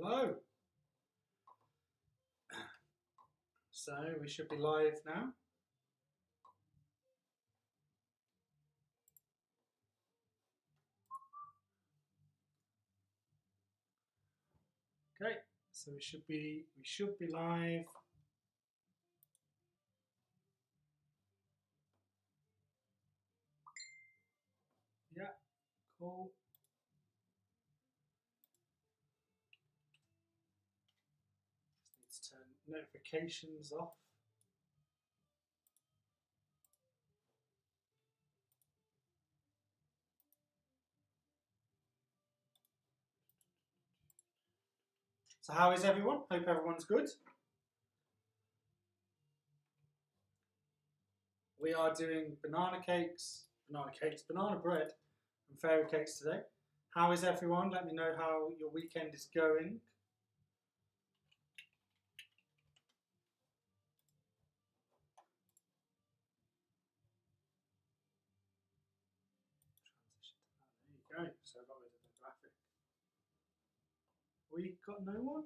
Hello. So we should be live now. Okay, so we should be live. Yeah, cool. Just need to turn notifications off. So how is everyone? Hope everyone's good. We are doing banana bread, and fairy cakes today. How is everyone? Let me know how your weekend is going. There you go. So I got rid of the graphic. We got no one?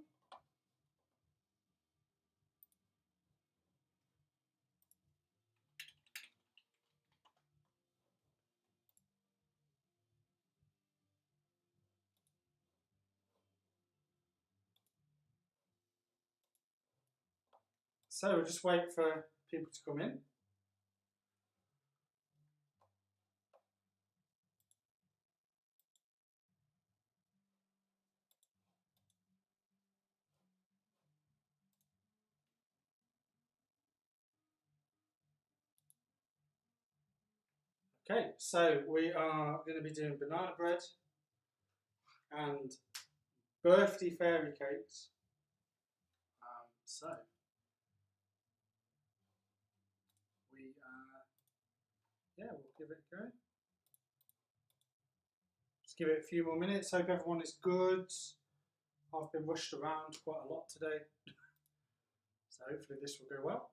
So we'll just wait for people to come in. Okay, so we are going to be doing banana bread and birthday fairy cakes. So we'll give it a go. Just give it a few more minutes. Hope everyone is good. I've been rushed around quite a lot today, so hopefully this will go well.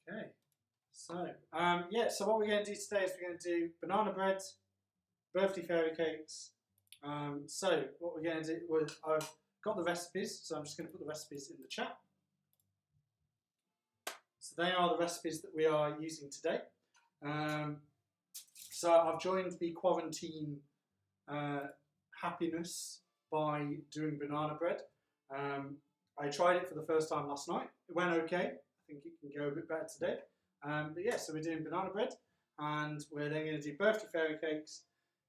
Okay, so so what we're going to do today is we're going to do banana bread, birthday fairy cakes. So what we're going to do was I've got the recipes, so I'm just going to put the recipes in the chat. So they are the recipes that we are using today. So I've joined the quarantine happiness by doing banana bread. I tried it for the first time last night. It went okay. I think it can go a bit better today. But yeah, so we're doing banana bread, and we're then going to do birthday fairy cakes.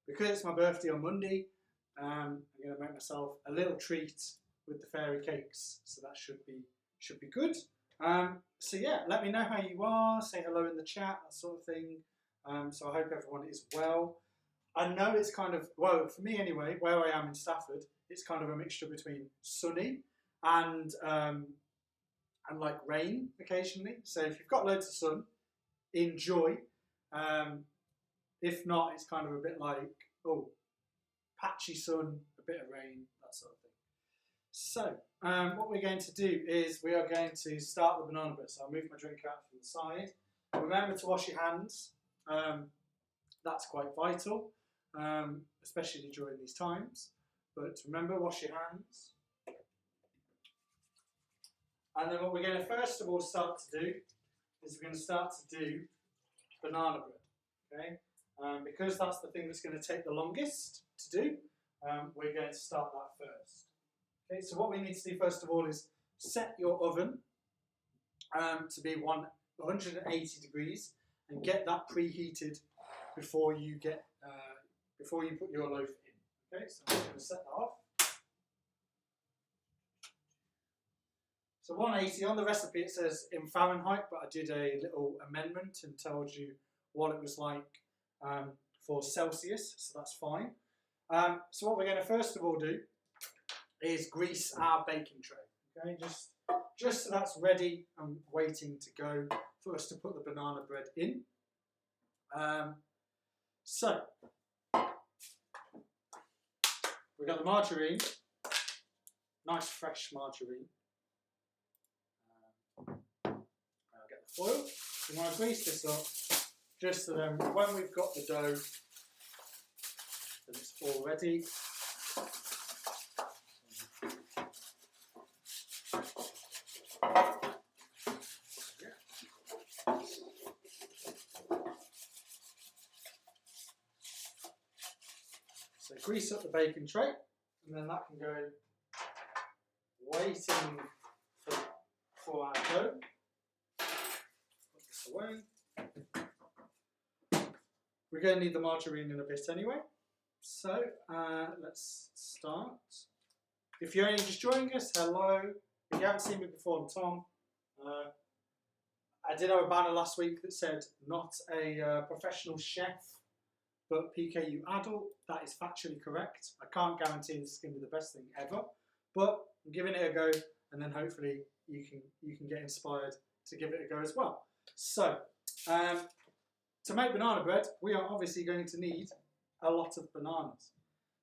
Because it's my birthday on Monday, I'm going to make myself a little treat with the fairy cakes. So that should be good. So yeah, let me know how you are. Say hello in the chat, that sort of thing. So I hope everyone is well. I know it's kind of, well, for me anyway, where I am in Stafford, it's kind of a mixture between sunny and like rain occasionally. So if you've got loads of sun, enjoy. If not, it's kind of a bit like, patchy sun, a bit of rain, that sort of thing. So what we're going to do is we are going to start the banana bread. So I'll move my drink out from the side. Remember to wash your hands. That's quite vital, especially during these times. But remember, wash your hands. And then what we're going to first of all start to do is we're going to start to do banana bread. Okay, because that's the thing that's going to take the longest to do. We're going to start that first. Okay, so what we need to do first of all is set your oven to be 180 degrees and get that preheated before you put your loaf in. Okay, so I'm just going to set that off. So 180 on the recipe, it says in Fahrenheit, but I did a little amendment and told you what it was like for Celsius, so that's fine. So what we're going to first of all do is grease our baking tray. Okay, just so that's ready and waiting to go for us to put the banana bread in. So we've got the margarine, nice fresh margarine. foil. We want to grease this up just so then when we've got the dough and it's all ready. So grease up the baking tray, and then that can go waiting for our dough. Put this away. We're going to need the margarine in a bit anyway. So let's start. If you're only just joining us, hello. If you haven't seen me before, I'm Tom. I did have a banner last week that said not a professional chef, but PKU adult. That is factually correct. I can't guarantee this is going to be the best thing ever, but I'm giving it a go, and then hopefully you can get inspired to give it a go as well. So to make banana bread, we are obviously going to need a lot of bananas.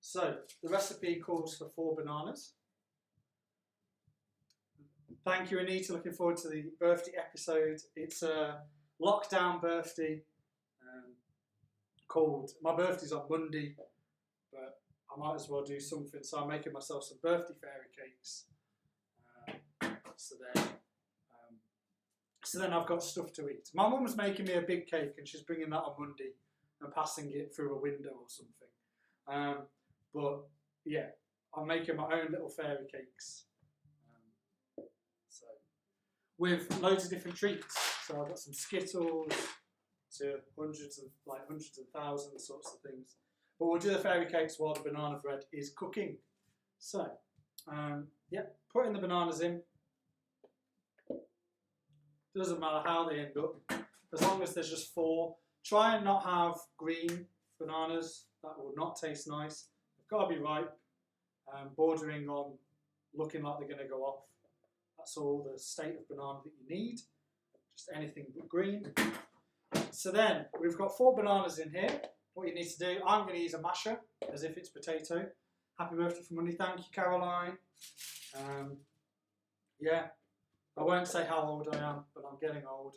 So the recipe calls for 4 bananas. Thank you, Anita. Looking forward to the birthday episode. It's a lockdown birthday. My birthday's on Monday, but I might as well do something. So I'm making myself some birthday fairy cakes. So then I've got stuff to eat. My mum's making me a big cake, and she's bringing that on Monday and passing it through a window or something. But yeah, I'm making my own little fairy cakes. So with loads of different treats. So I've got some Skittles to hundreds and thousands sorts of things. But we'll do the fairy cakes while the banana bread is cooking. So yeah, putting the bananas in. Doesn't matter how they end up, as long as there's just 4. Try and not have green bananas, that will not taste nice. They've got to be ripe, bordering on looking like they're going to go off. That's all the state of banana that you need, just anything but green. So then, we've got 4 bananas in here. What you need to do, I'm going to use a masher, as if it's potato. Happy birthday for Monday, thank you Caroline. Yeah. I won't say how old I am, but I'm getting old.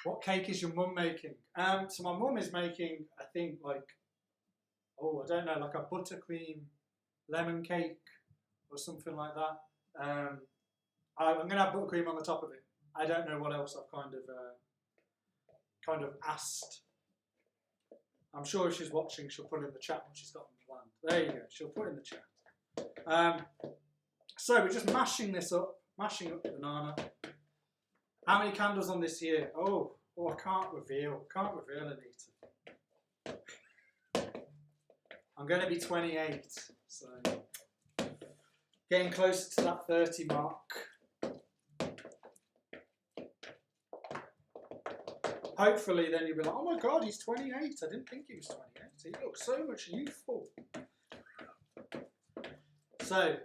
What cake is your mum making? So my mum is making, I think, like a buttercream lemon cake or something like that. I'm going to have buttercream on the top of it. I don't know what else I've kind of asked. I'm sure if she's watching, she'll put in the chat what she's got planned. There you go. She'll put in the chat. So we're just mashing up the banana. How many candles on this year? Oh, I can't reveal. Anita. I'm going to be 28, so getting closer to that 30 mark. Hopefully then you'll be like, oh my God, he's 28. I didn't think he was 28. He looks so much youthful. So,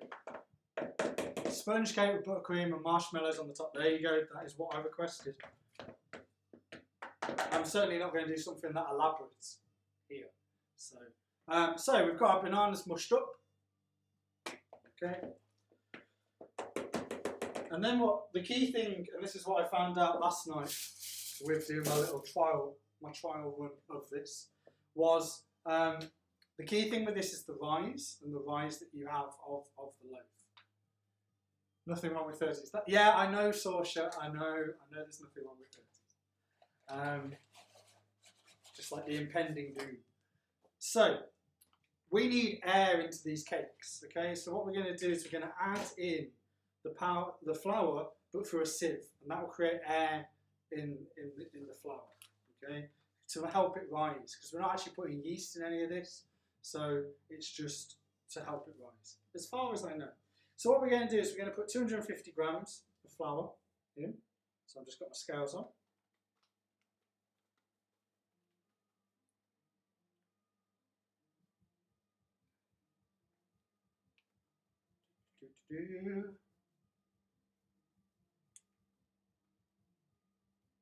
sponge cake with buttercream and marshmallows on the top. There you go. That is what I requested. I'm certainly not going to do something that elaborate here. So we've got our bananas mushed up. Okay. And then the key thing, and this is what I found out last night with doing my trial run of this, was the key thing with this is the rise, and the rise that you have of the loaf. Nothing wrong with 30s. Yeah, I know, Sorsha. I know there's nothing wrong with 30s. Just like the impending doom. So, we need air into these cakes, okay? So what we're going to do is we're going to add in the flour, but through a sieve, and that will create air in the flour, okay? To help it rise, because we're not actually putting yeast in any of this, so it's just to help it rise, as far as I know. So what we're going to do is we're going to put 250 grams of flour in. So I've just got my scales on.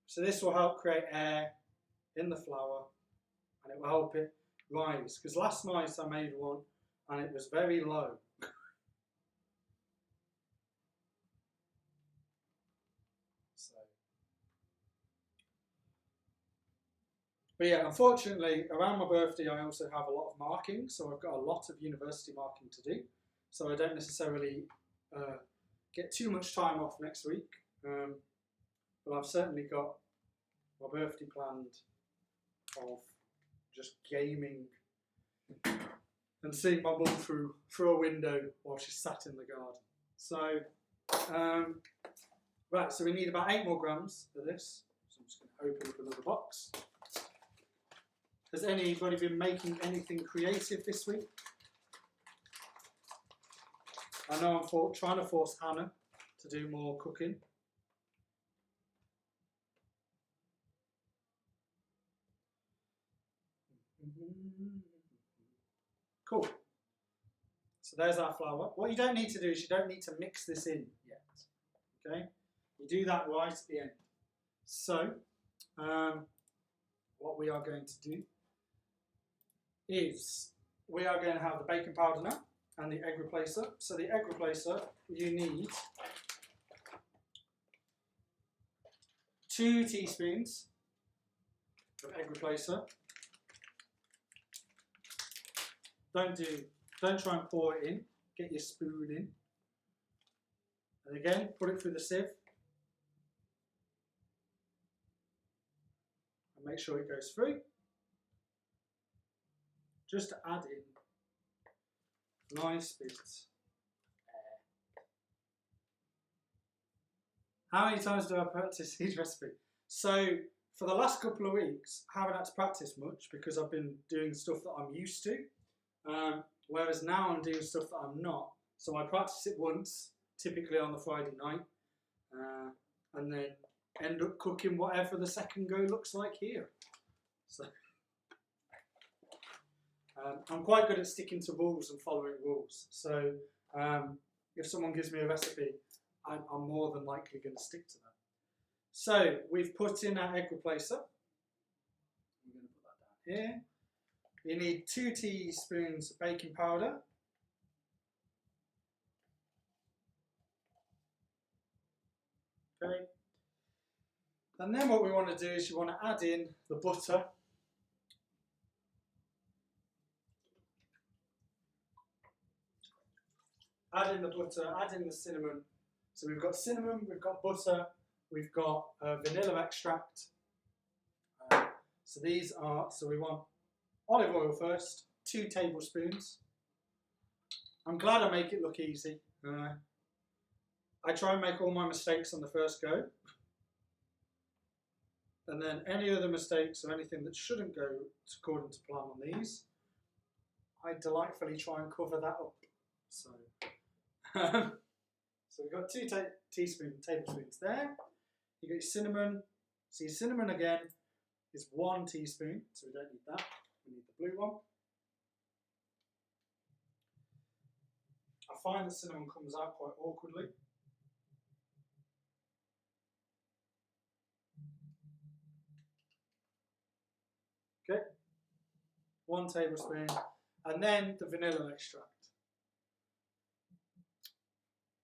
So this will help create air in the flour, and it will help it rise. Because last night I made one and it was very low. So But yeah, unfortunately, around my birthday, I also have a lot of marking, so I've got a lot of university marking to do. So I don't necessarily get too much time off next week. But I've certainly got my birthday planned of just gaming and seeing my mum through a window while she's sat in the garden. So, right, so we need about 8 more grams for this. So I'm just going to open up another box. Has anybody been making anything creative this week? I know I'm trying to force Hannah to do more cooking. Cool. So there's our flour. What you don't need to do is you don't need to mix this in yet. Okay? You do that right at the end. So, what we are going to do is we are going to have the baking powder now and the egg replacer. So the egg replacer, you need 2 teaspoons of egg replacer. Don't try and pour it in. Get your spoon in. And again, put it through the sieve. And make sure it goes through. Just to add in nice bits. How many times do I practice each recipe? So for the last couple of weeks, I haven't had to practice much because I've been doing stuff that I'm used to. Whereas now I'm doing stuff that I'm not. So I practice it once, typically on the Friday night, and then end up cooking whatever the second go looks like here. So I'm quite good at sticking to rules and following rules. So if someone gives me a recipe, I'm more than likely going to stick to that. So we've put in our egg replacer. I'm going to put that down here. You need 2 teaspoons of baking powder. Okay. And then what we want to do is you want to add in the butter. Add in the butter, add in the cinnamon. So we've got cinnamon, we've got butter, we've got vanilla extract. So we want olive oil first, 2 tablespoons. I'm glad I make it look easy. I try and make all my mistakes on the first go. And then any other mistakes or anything that shouldn't go according to plan on these, I delightfully try and cover that up. So, so we've got 2 tablespoons there. You got your cinnamon. So your cinnamon again is 1 teaspoon, so we don't need that. We need the blue one. I find the cinnamon comes out quite awkwardly. Okay, 1 tablespoon, and then the vanilla extract.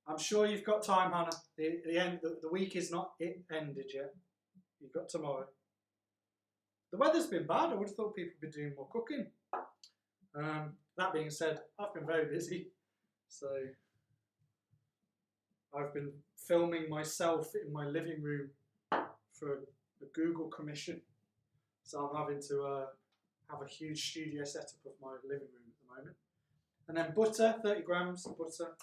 I'm sure you've got time, Hannah. The week is not ended yet. You've got tomorrow. The weather's been bad. I would have thought people would be doing more cooking. That being said, I've been very busy. So I've been filming myself in my living room for a Google commission. So I'm having to have a huge studio setup of my living room at the moment. And then butter, 30 grams of butter.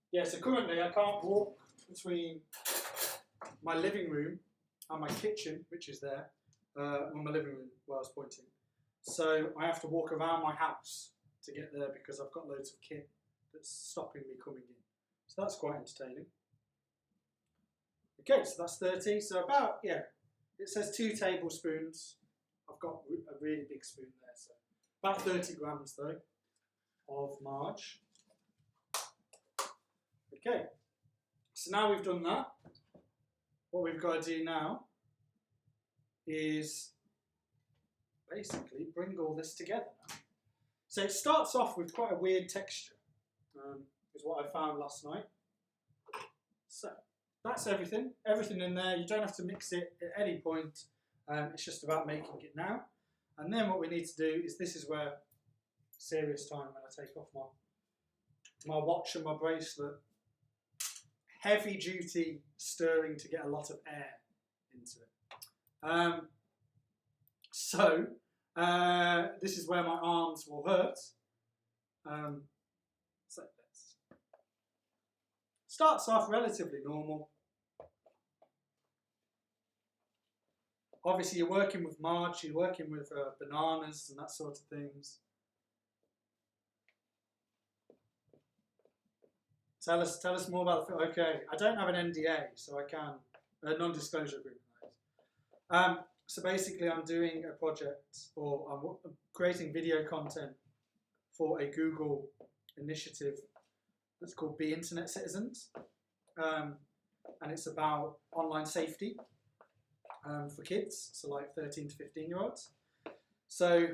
Yeah, so currently I can't walk between my living room and my kitchen, which is there, on my living room where I was pointing. So I have to walk around my house to get there because I've got loads of kit that's stopping me coming in. So that's quite entertaining. Okay, so that's 30. So about, yeah, it says 2 tablespoons. I've got a really big spoon there. So about 30 grams though of margarine. Okay, so now we've done that, what we've got to do now is basically bring all this together now. So it starts off with quite a weird texture, is what I found last night. So that's everything. Everything in there. You don't have to mix it at any point. It's just about making it now. And then what we need to do is, this is where serious time, when I take off my watch and my bracelet. Heavy duty stirring to get a lot of air into it. This is where my arms will hurt. So let's starts off relatively normal. Obviously, you're working with Marge, you're working with bananas and that sort of things. Tell us more about the film. Okay, I don't have an NDA, so I can a non-disclosure agreement. So basically, I'm doing a project, or I'm creating video content for a Google initiative that's called Be Internet Citizens, and it's about online safety for kids, so like 13 to 15-year-olds. So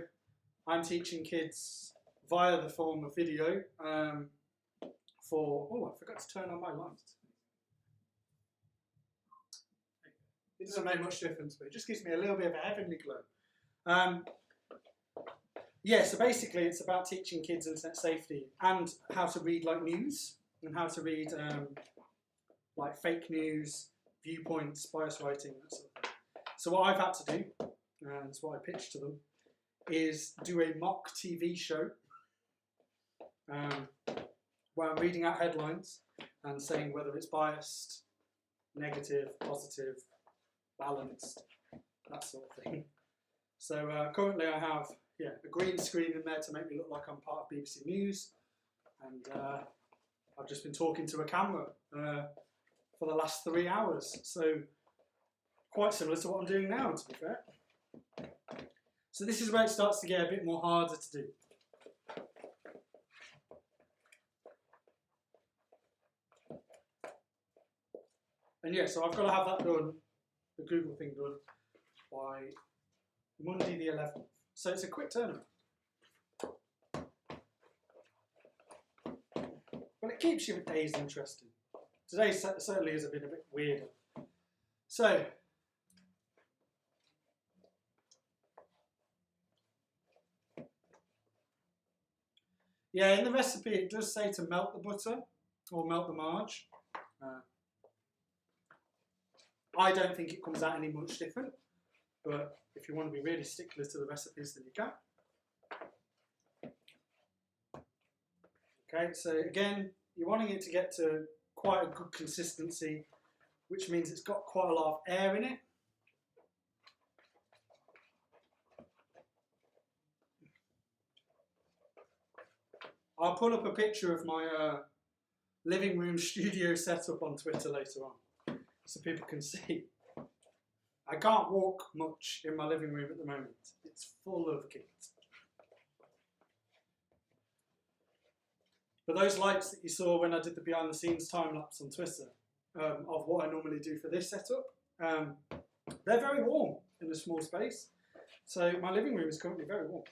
I'm teaching kids via the form of video. I forgot to turn on my lights. It doesn't make much difference, but it just gives me a little bit of a heavenly glow. So basically it's about teaching kids internet safety and how to read like news, and how to read like fake news, viewpoints, bias writing, that sort of thing. So what I've had to do, and it's what I pitched to them, is do a mock TV show where I'm reading out headlines and saying whether it's biased, negative, positive, balanced, that sort of thing. So currently I have a green screen in there to make me look like I'm part of BBC News, and I've just been talking to a camera for the last 3 hours, so quite similar to what I'm doing now, to be fair. So this is where it starts to get a bit more harder to do. And so I've got to have that done, the Google thing done, by Monday the 11th. So it's a quick turnaround. But it keeps your days interesting. Today certainly has been a bit weirder. So, in the recipe it does say to melt the butter or melt the marge. I don't think it comes out any much different, but if you want to be really stickler to the recipes, then you can. Okay, so again, you're wanting it to get to quite a good consistency, which means it's got quite a lot of air in it. I'll put up a picture of my living room studio setup on Twitter later on, so people can see. I can't walk much in my living room at the moment. It's full of kids. But those lights that you saw when I did the behind the scenes time lapse on Twitter of what I normally do for this setup, they're very warm in a small space. So my living room is currently very warm.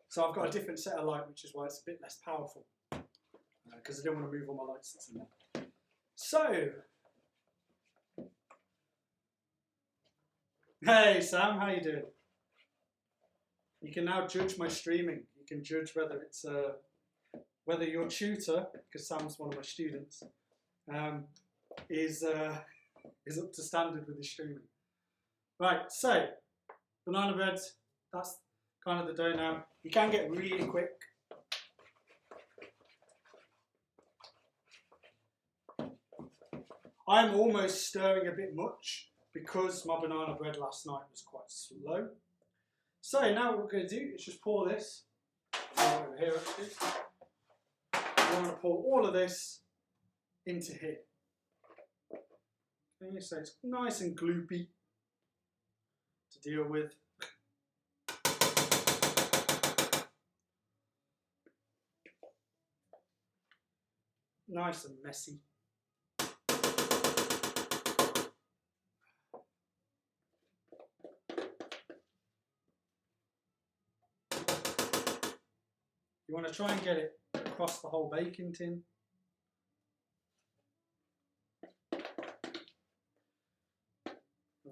So I've got a different set of light, which is why it's a bit less powerful, because I don't want to move all my lights that's in there. So, hey Sam, how you doing? You can now judge my streaming. You can judge whether it's whether your tutor, because Sam's one of my students, is up to standard with his streaming. Right, so banana bread. That's kind of the dough now. You can get really quick. I'm almost stirring a bit much because my banana bread last night was quite slow. So now what we're going to do is just pour this over here actually. I'm going to pour all of this into here. Okay, so it's nice and gloopy to deal with. Nice and messy. You want to try and get it across the whole baking tin.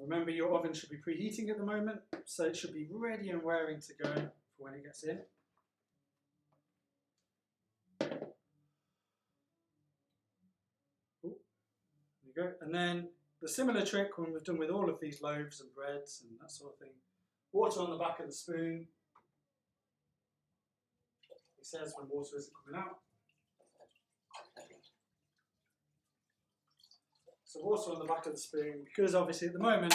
Remember, your oven should be preheating at the moment, so it should be ready and raring to go for when it gets in. Ooh, there you go. And then the similar trick when we've done with all of these loaves and breads and that sort of thing. Water on the back of the spoon. It says when water isn't coming out. So water on the back of the spoon, because obviously at the moment,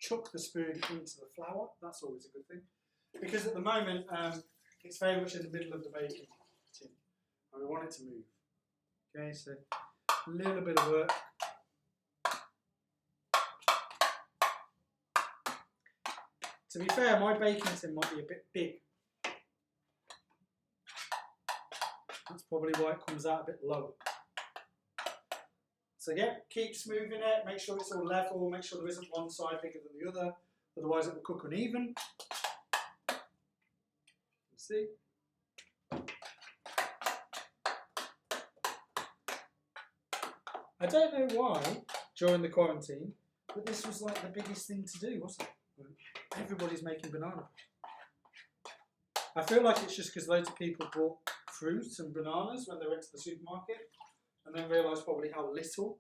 chuck the spoon into the flour. That's always a good thing. Because at the moment, it's very much in the middle of the baking tin, and we want it to move. Okay, so a little bit of work. To be fair, my baking tin might be a bit big. That's probably why it comes out a bit lower. So yeah, keep smoothing it, make sure it's all level, make sure there isn't one side bigger than the other, otherwise it will cook uneven. See? I don't know why, during the quarantine, but this was like the biggest thing to do, wasn't it? Everybody's making banana bread. I feel like it's just because loads of people bought fruit and bananas when they went to the supermarket, and then realised probably how little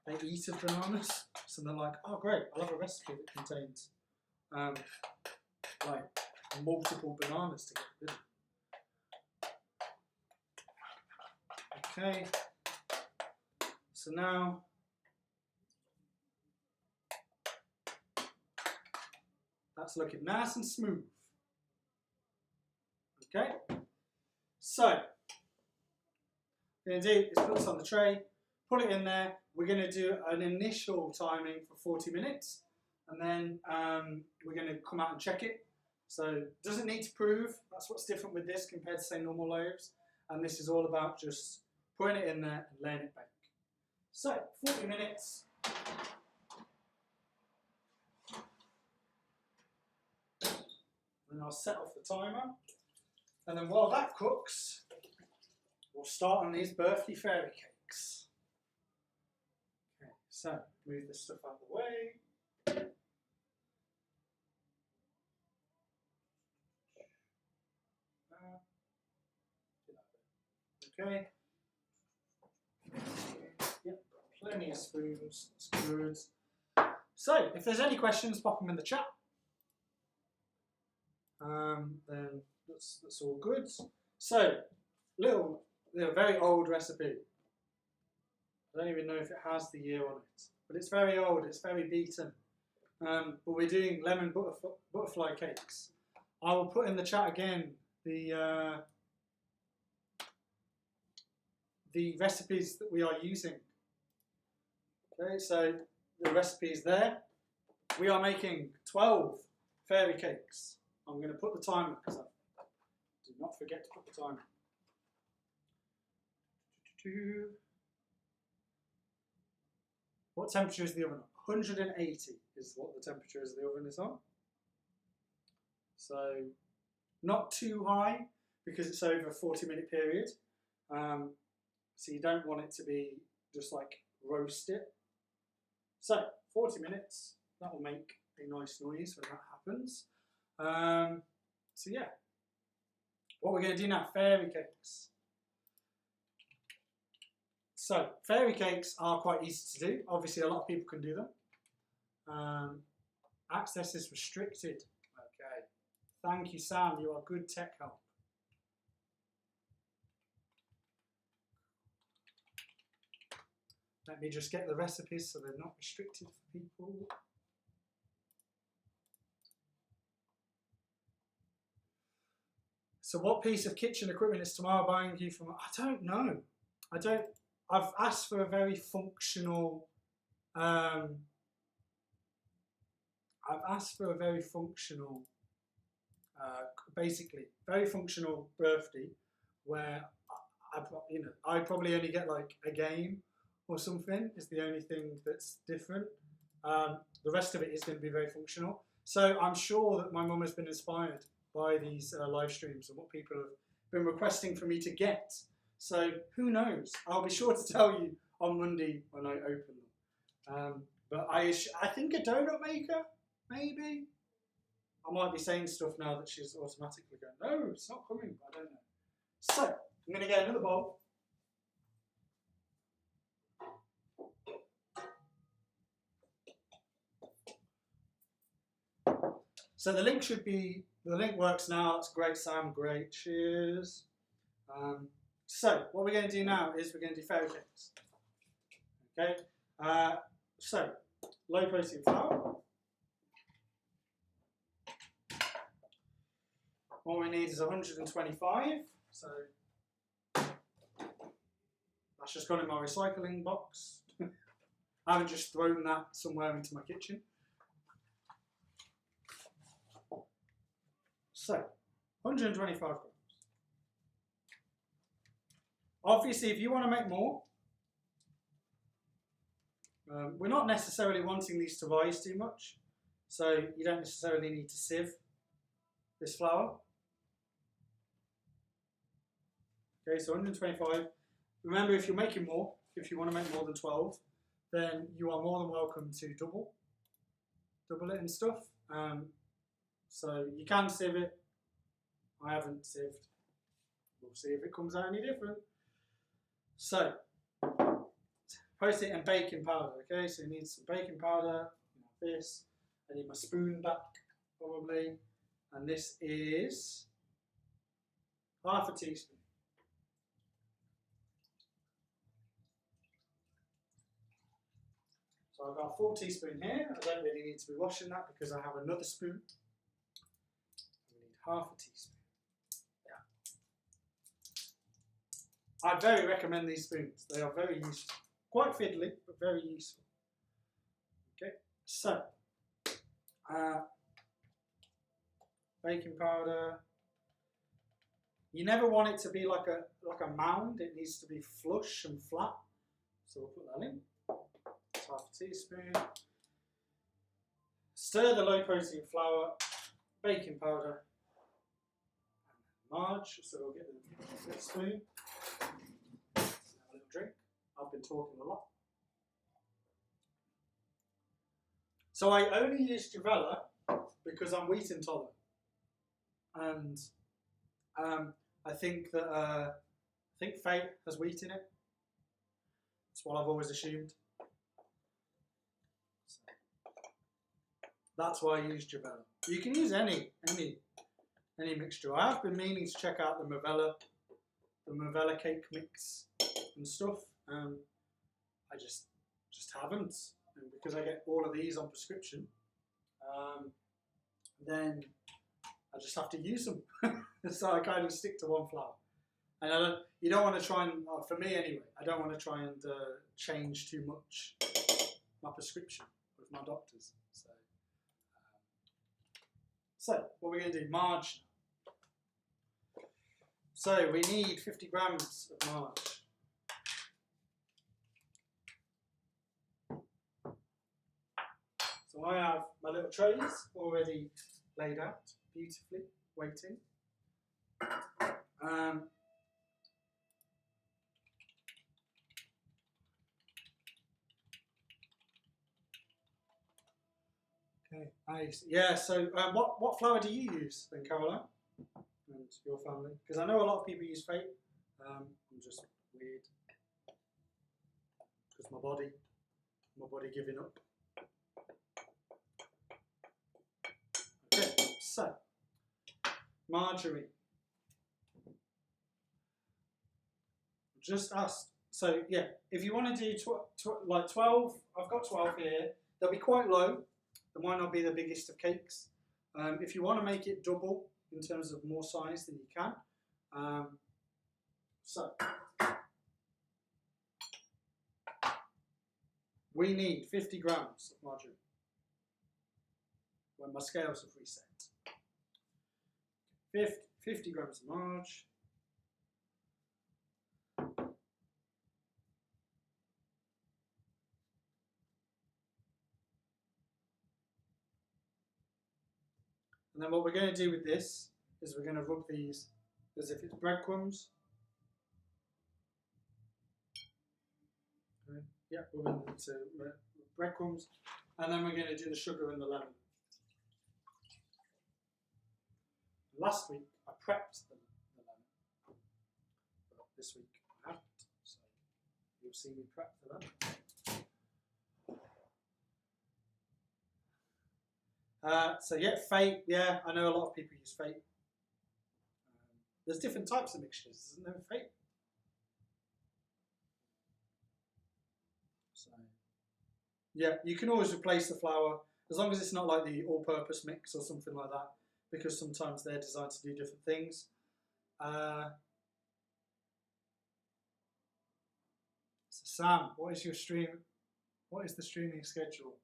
they eat of bananas. So they're like, oh great, I'll have a recipe that contains like multiple bananas to get rid of. Okay, so now that's looking nice and smooth. Okay, so what we're going to do is put this on the tray, put it in there. We're going to do an initial timing for 40 minutes, and then we're going to come out and check it. So it doesn't need to prove. That's what's different with this compared to, say, normal loaves. And this is all about just putting it in there and letting it bake. So 40 minutes. And I'll set off the timer. And then while that cooks, we'll start on these birthday fairy cakes. Okay, so move this stuff out of the way. Okay. Yep, plenty of spoons. That's good. So, if there's any questions, pop them in the chat. Then that's all good. So, a very old recipe. I don't even know if it has the year on it, but it's very old. It's very beaten. But we're doing lemon butterfly cakes. I will put in the chat again the recipes that we are using. Okay, so the recipe is there. We are making 12 fairy cakes. I'm going to put the timer because I did not forget to put the timer. What temperature is the oven on? 180 is what the temperature of the oven is on. So not too high because it's over a 40-minute period. So you don't want it to be just like roast it. So 40 minutes, that will make a nice noise when that happens. So yeah, what we're going to do now, fairy cakes. So fairy cakes are quite easy to do. Obviously a lot of people can do them. Access is restricted. Okay, thank you Sam, you are good tech help. Let me just get the recipes so they're not restricted for people. So what piece of kitchen equipment is Tamara buying you from? I don't know. I've asked for a very functional, basically, very functional birthday where I probably only get like a game or something is the only thing that's different. The rest of it is going to be very functional. So I'm sure that my mum has been inspired by these live streams and what people have been requesting for me to get. So who knows? I'll be sure to tell you on Monday when I open them. But I think a donut maker, maybe. I might be saying stuff now that she's automatically going, no, it's not coming. I don't know. So, I'm going to get another bowl. So the link works now. That's great, Sam. Great. Cheers. So what we're going to do now is we're going to do fairy cakes. Okay. So low protein flour. What we need is 125. So that's just gone in my recycling box. I haven't just thrown that somewhere into my kitchen. So, 125 grams. Obviously, if you want to make more, we're not necessarily wanting these to rise too much, so you don't necessarily need to sieve this flour. Okay, so 125. Remember, if you're making more, if you want to make more than 12, then you are more than welcome to double it and stuff. So you can sieve it. I haven't sieved. We'll see if it comes out any different. So, protein and baking powder. Okay, so you need some baking powder. This. I need my spoon back, probably. And this is half a teaspoon. So I've got a full teaspoon here. I don't really need to be washing that because I have another spoon. I need half a teaspoon. Yeah. I very recommend these spoons. They are very useful. Quite fiddly, but very useful. Okay, so baking powder. You never want it to be like a mound. It needs to be flush and flat. So we'll put that in. Half a teaspoon. Stir the low protein flour, baking powder, and marge. So we'll get the spoon. Have a little drink. I've been talking a lot. So I only use Juvela because I'm wheat intolerant, and I think that Fate has wheat in it. That's what I've always assumed. That's why I use Juvela. You can use any mixture. I have been meaning to check out the Movella cake mix and stuff. I just haven't, and because I get all of these on prescription, then I just have to use them. So I kind of stick to one flour. And you don't want to try and, for me anyway, I don't want to try and change too much my prescription with my doctors. So what we're going to do, marge. So we need 50 grams of marge. So I have my little trays already laid out beautifully, waiting. Okay, nice. Yeah, so what flour do you use then, Caroline? And your family? Because I know a lot of people use Fate. I'm just weird. Because my body giving up. Okay, so margarine. Just ask. So yeah, if you want to do like 12, I've got 12 here. They'll be quite low. They might not be the biggest of cakes. If you want to make it double in terms of more size, then you can. So we need 50 grams of margarine when my scales have reset. 50 grams of marge. And then what we're going to do with this is we're going to rub these as if it's breadcrumbs. Okay. Yeah, we're going to breadcrumbs, and then we're going to do the sugar and the lemon. Last week I prepped the lemon, but this week I haven't, so you'll see me prep the lemon. So yeah, Fate, yeah, I know a lot of people use Fate. There's different types of mixtures, isn't there, Fate? So yeah, you can always replace the flour, as long as it's not like the all-purpose mix or something like that, because sometimes they're designed to do different things. So Sam, what is your stream? What is the streaming schedule?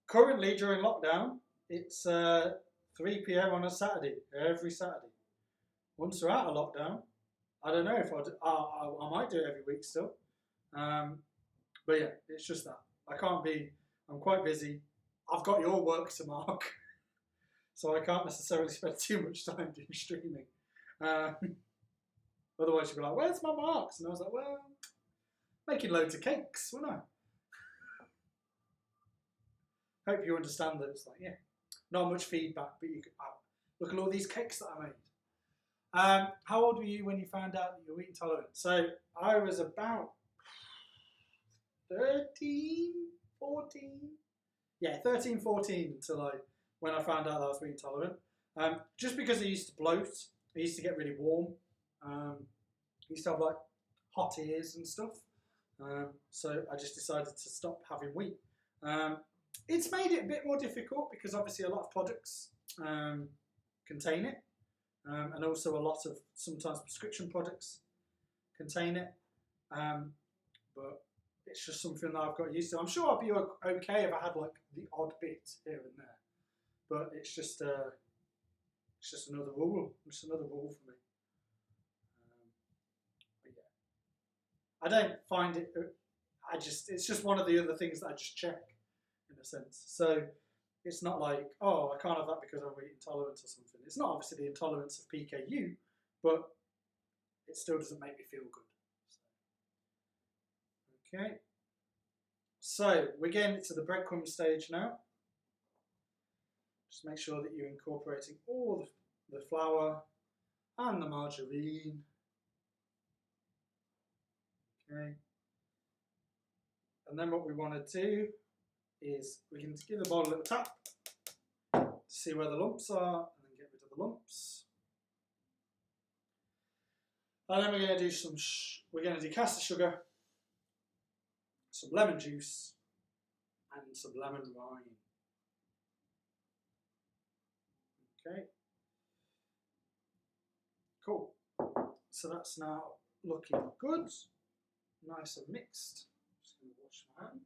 Currently, during lockdown, it's 3 p.m. on a Saturday, every Saturday. Once we're out of lockdown, I don't know if I might do it every week still. But yeah, it's just that. I can't be, I'm quite busy. I've got your work to mark, so I can't necessarily spend too much time doing streaming. Otherwise you'd be like, where's my marks? And I was like, well, making loads of cakes, wasn't I? Hope you understand that it's like, yeah, not much feedback, but you could, look at all these cakes that I made. How old were you when you found out that you were wheat intolerant? So I was about 13, 14. Yeah, 13, 14 until when I found out that I was wheat intolerant. Just because I used to bloat, I used to get really warm. I used to have like hot ears and stuff. So I just decided to stop having wheat. It's made it a bit more difficult because obviously a lot of products contain it, and also a lot of sometimes prescription products contain it, but it's just something that I've got used to. I'm sure I'd be okay if I had like the odd bit here and there, but it's just another rule. Just another rule for me. But yeah, I don't find it. It's just one of the other things that I just check. In a sense, so it's not like, oh, I can't have that because I'm wheat intolerant or something. It's not obviously the intolerance of PKU, but it still doesn't make me feel good. Okay, so we're getting to the breadcrumb stage now. Just make sure that you're incorporating all the flour and the margarine. Okay, and then what we want to do is we can give the bowl a little tap to see where the lumps are and then get rid of the lumps. And then we're going to do we're going to decast the sugar, some lemon juice and some lemon rind. Okay. Cool. So that's now looking good. Nice and mixed. Just going to wash my hands.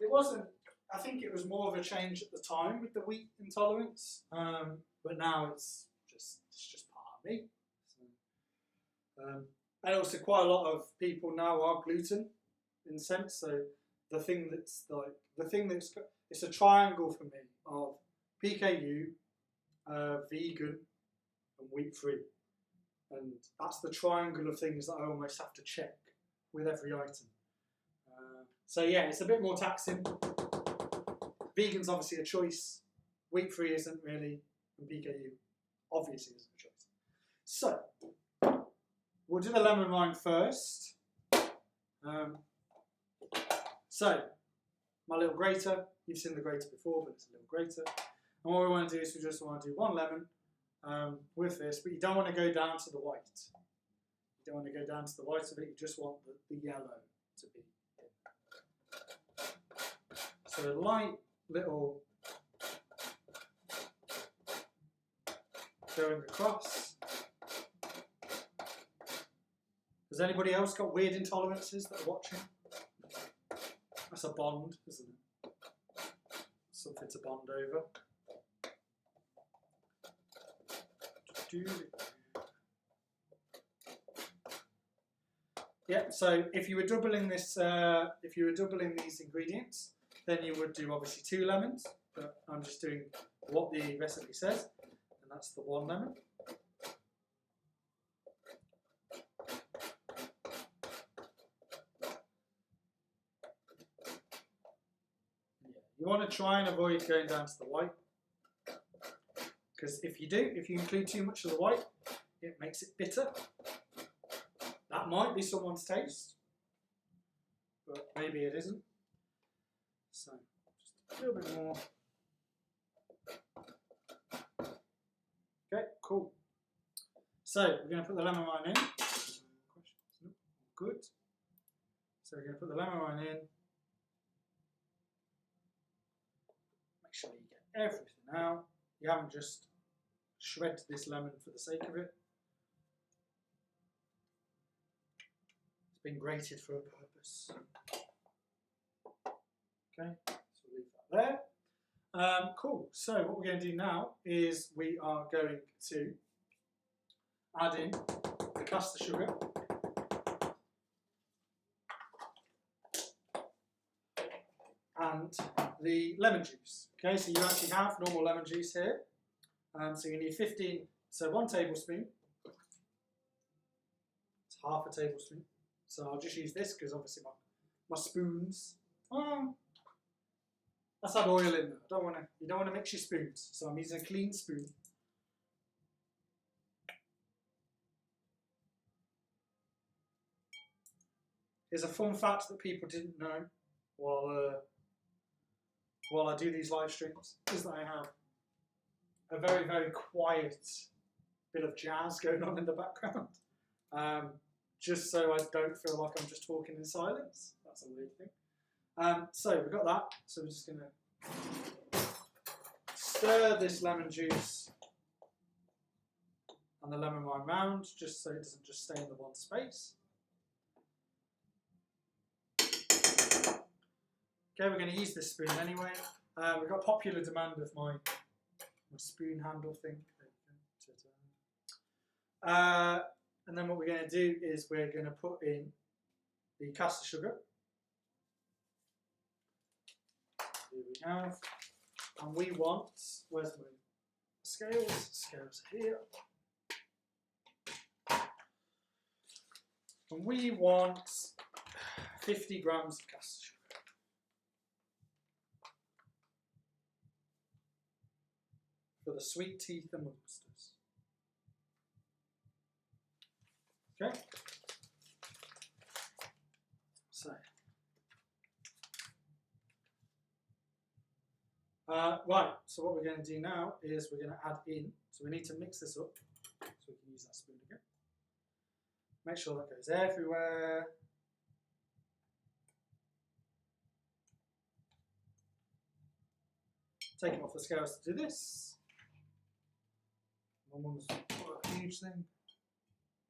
It wasn't, I think it was more of a change at the time with the wheat intolerance, but now it's just part of me. So, and also quite a lot of people now are gluten in a sense, so it's a triangle for me of PKU, vegan and wheat free. And that's the triangle of things that I almost have to check with every item. So yeah, it's a bit more taxing. Vegan's obviously a choice. Wheat free isn't really, and PKU obviously isn't a choice. So we'll do the lemon rind first. So my little grater, you've seen the grater before, but it's a little grater. And what we want to do is we just want to do one lemon with this, but you don't want to go down to the white. You don't want to go down to the white of it, you just want the yellow to be. So a light little going across. Has anybody else got weird intolerances that are watching? That's a bond, isn't it? Something to bond over. Yeah, so if you were doubling this, if you were doubling these ingredients, then you would do obviously 2 lemons, but I'm just doing what the recipe says, and that's the 1 lemon. want to try and avoid going down to the white, because if you include too much of the white, it makes it bitter. That might be someone's taste, but maybe it isn't. So just a little bit more. Okay, cool. So we're going to put the lemon rind in. Good. So we're going to put the lemon rind in. Make sure you get everything out. You haven't just shredded this lemon for the sake of it. It's been grated for a purpose. Okay, so we'll leave that there. Cool, so what we're going to do now is we are going to add in the caster sugar and the lemon juice. Okay, so you actually have normal lemon juice here. So you need 1 tablespoon. It's half a tablespoon. So I'll just use this because obviously my spoons. Let's add oil in there. You don't want to mix your spoons. So I'm using a clean spoon. Here's a fun fact that people didn't know while I do these live streams, is that I have a very, very quiet bit of jazz going on in the background. Just so I don't feel like I'm just talking in silence. That's a weird thing. So we've got that. So we're just going to stir this lemon juice and the lemon rind round, just so it doesn't just stay in the one space. Okay, we're going to use this spoon anyway. We've got popular demand of my spoon handle thing. And then what we're going to do is we're going to put in the caster sugar. Here we have. And we want, where's my scales? Scales are here. And we want 50 grams of caster sugar. For the sweet teeth amongst us. Okay. So. Right, so what we're going to do now is we're going to add in, so we need to mix this up, so we can use that spoon again. Make sure that goes everywhere. Taking off the scales to do this. One's a huge thing.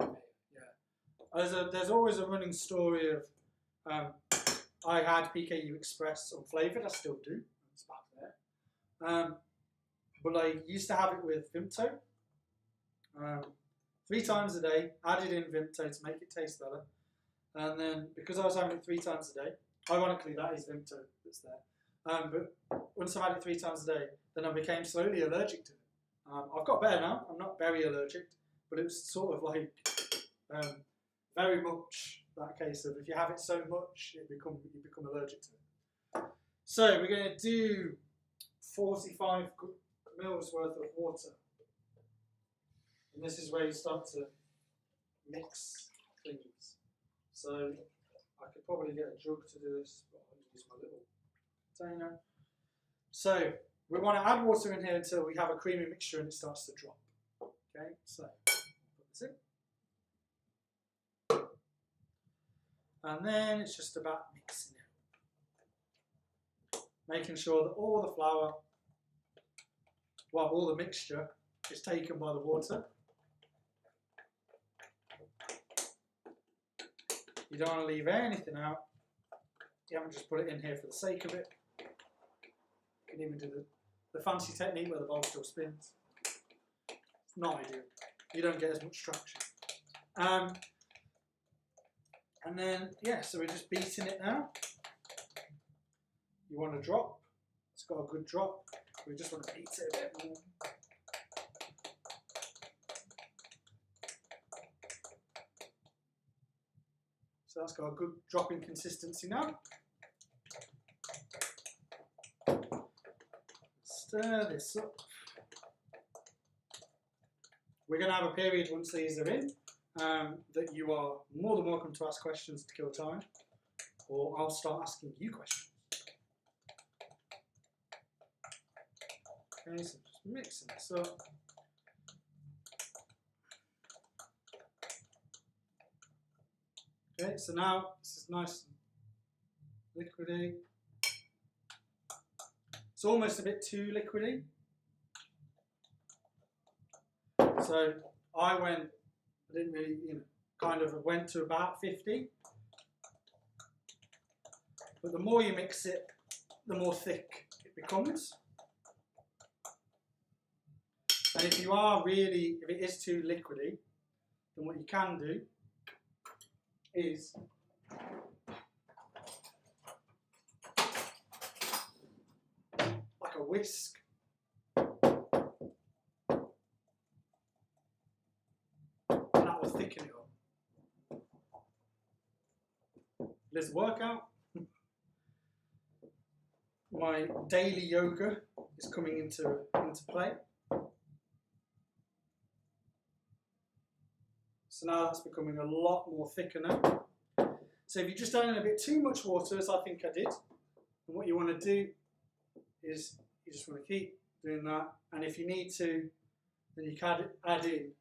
Yeah. There's always a running story of I had PKU Express unflavoured, I still do. It's back there. But I used to have it with Vimto. 3 times a day, added in Vimto to make it taste better. And then because I was having it 3 times a day, ironically that is Vimto that's there. But once I've had it 3 times a day, then I became slowly allergic to it. I've got better now. I'm not very allergic, but it was sort of like very much that case of if you have it so much, you become allergic to it. So we're going to do 45 mils worth of water, and this is where you start to mix things. So I could probably get a jug to do this, but I'll use my little container. So we want to add water in here until we have a creamy mixture and it starts to drop. Okay, so put this in. And then it's just about mixing it. Making sure that all the flour, well, all the mixture is taken by the water. You don't want to leave anything out. You haven't just put it in here for the sake of it. You can even do the fancy technique where the bowl still spins. It's not ideal. You don't get as much traction. And then, yeah, so we're just beating it now. You want a drop. It's got a good drop. We just want to beat it a bit more. So that's got a good dropping consistency now. stir this up. We're going to have a period once these are in that you are more than welcome to ask questions to kill time, or I'll start asking you questions. Okay, so just mixing this up. Okay, so now this is nice and liquidy. It's almost a bit too liquidy. So I didn't really, kind of went to about 50. But the more you mix it, the more thick it becomes. And if it is too liquidy, then what you can do is like a whisk. And that will thicken it up. Let's work out. My daily yoga is coming into play. So now that's becoming a lot more thicker now. So if you just add in a bit too much water, as I think I did, and what you want to do is you just want to keep doing that. And if you need to, then you can add in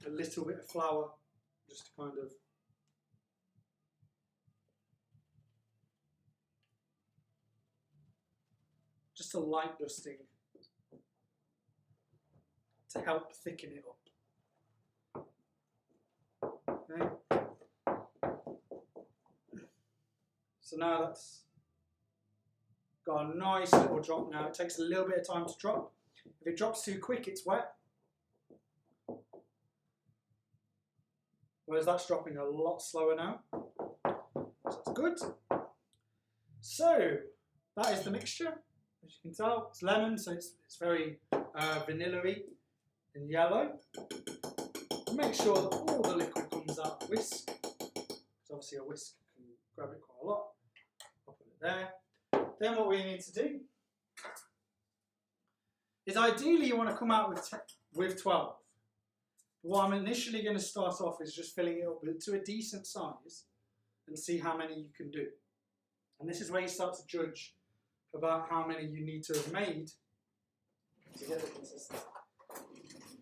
a little bit of flour, just to kind of just a light dusting to help thicken it up. Okay. So now that's got a nice little drop now. It takes a little bit of time to drop. If it drops too quick, it's wet. Whereas that's dropping a lot slower now. So that's good. So that is the mixture. As you can tell, it's lemon, so it's very vanilla-y and yellow. Make sure that all the liquid comes out of the whisk, because obviously a whisk can grab it quite a lot. I'll put it there. Then what we need to do is ideally you want to come out with 12. What I'm initially going to start off is just filling it up to a decent size and see how many you can do. And this is where you start to judge about how many you need to have made to get the consistency.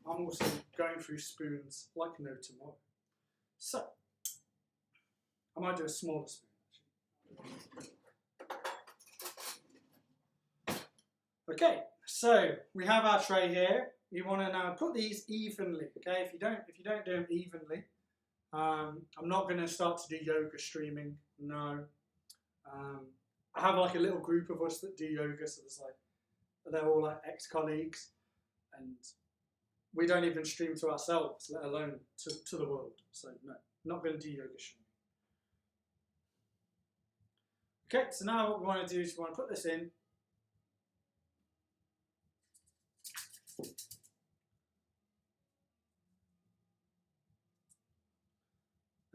I'm also going through spoons like no tomorrow. So, I might do a smaller spoon actually. Okay, so we have our tray here. You want to now put these evenly. Okay, if you don't do them evenly, I'm not going to start to do yoga streaming. No. I have like a little group of us that do yoga, so they're all like ex-colleagues, and we don't even stream to ourselves, let alone to the world. So no, not going to do yoga streaming. Okay, so now what we want to do is we want to put this in.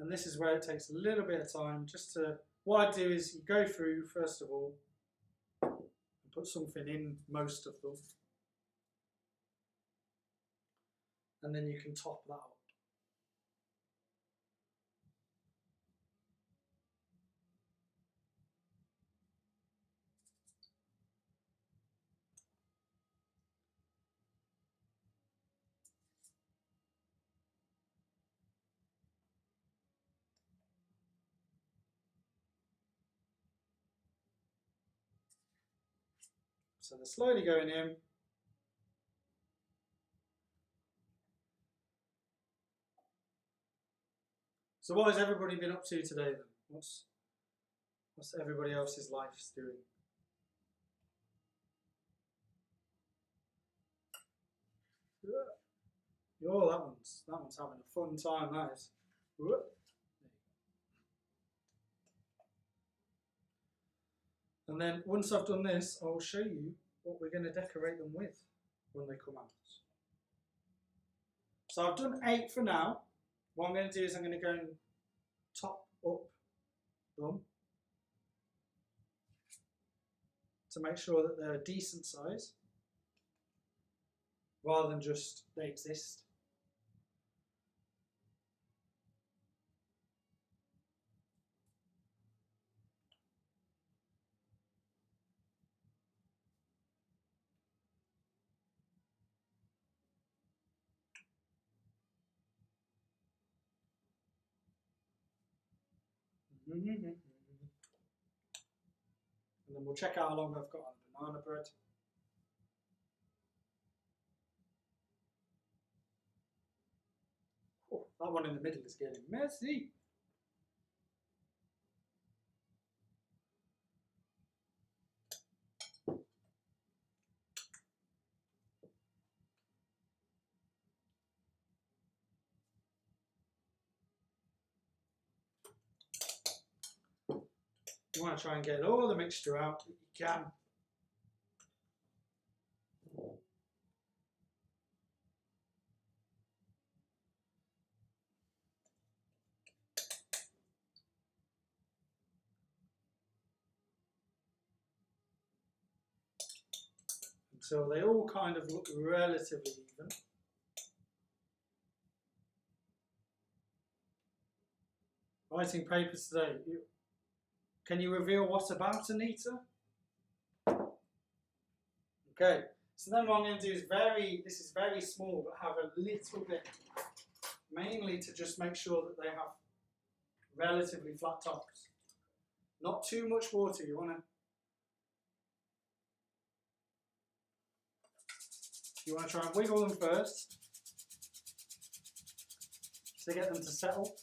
And this is where it takes a little bit of time just to, what I do is you go through first of all and put something in most of them. And then you can top that up. So they're slowly going in. So what has everybody been up to today then? What's everybody else's lives doing? Oh, that one's having a fun time, that is. And then once I've done this, I'll show you what we're going to decorate them with when they come out. So I've done 8 for now. What I'm going to do is I'm going to go and top up them to make sure that they're a decent size rather than just they exist. And then we'll check out how long I've got on the banana bread. Oh, that one in the middle is getting messy. You want to try and get all the mixture out that you can. Until they all kind of look relatively even. Writing papers today. Can you reveal what about, Anita? Okay, so then what I'm going to do is this is very small, but have a little bit, mainly to just make sure that they have relatively flat tops. Not too much water, you want to try and wiggle them first to get them to settle.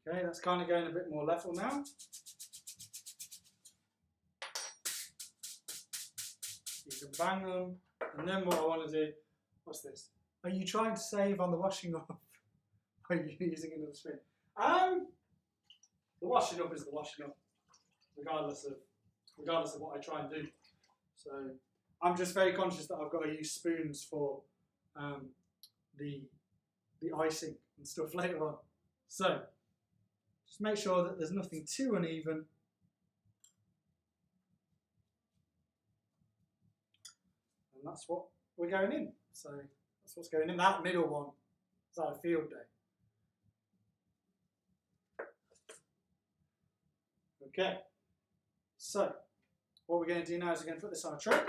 Okay, that's kind of going a bit more level now. You can bang them, and then what I want to do, what's this? Are you trying to save on the washing up? Or are you using another spoon? The washing up is the washing up, regardless of what I try and do. So I'm just very conscious that I've got to use spoons for the icing and stuff later on. So just make sure that there's nothing too uneven. And that's what we're going in. So that's what's going in. That middle one is our field day. Okay. So what we're going to do now is we're going to put this on a tray.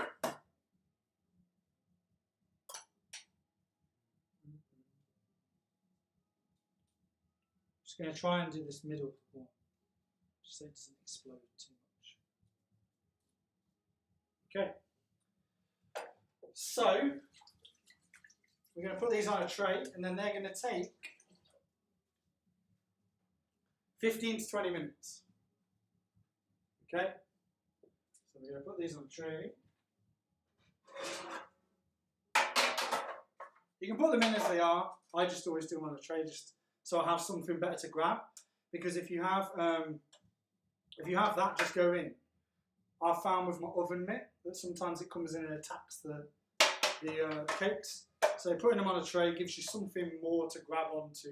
Just going to try and do this middle one, just so it doesn't explode too much. Okay, so we're going to put these on a tray, and then they're going to take 15 to 20 minutes. Okay, so we're going to put these on a tray. You can put them in as they are. I just always do them on a tray, just so I have something better to grab, because if you have that just go in, I've found with my oven mitt that sometimes it comes in and attacks the cakes. So putting them on a tray gives you something more to grab onto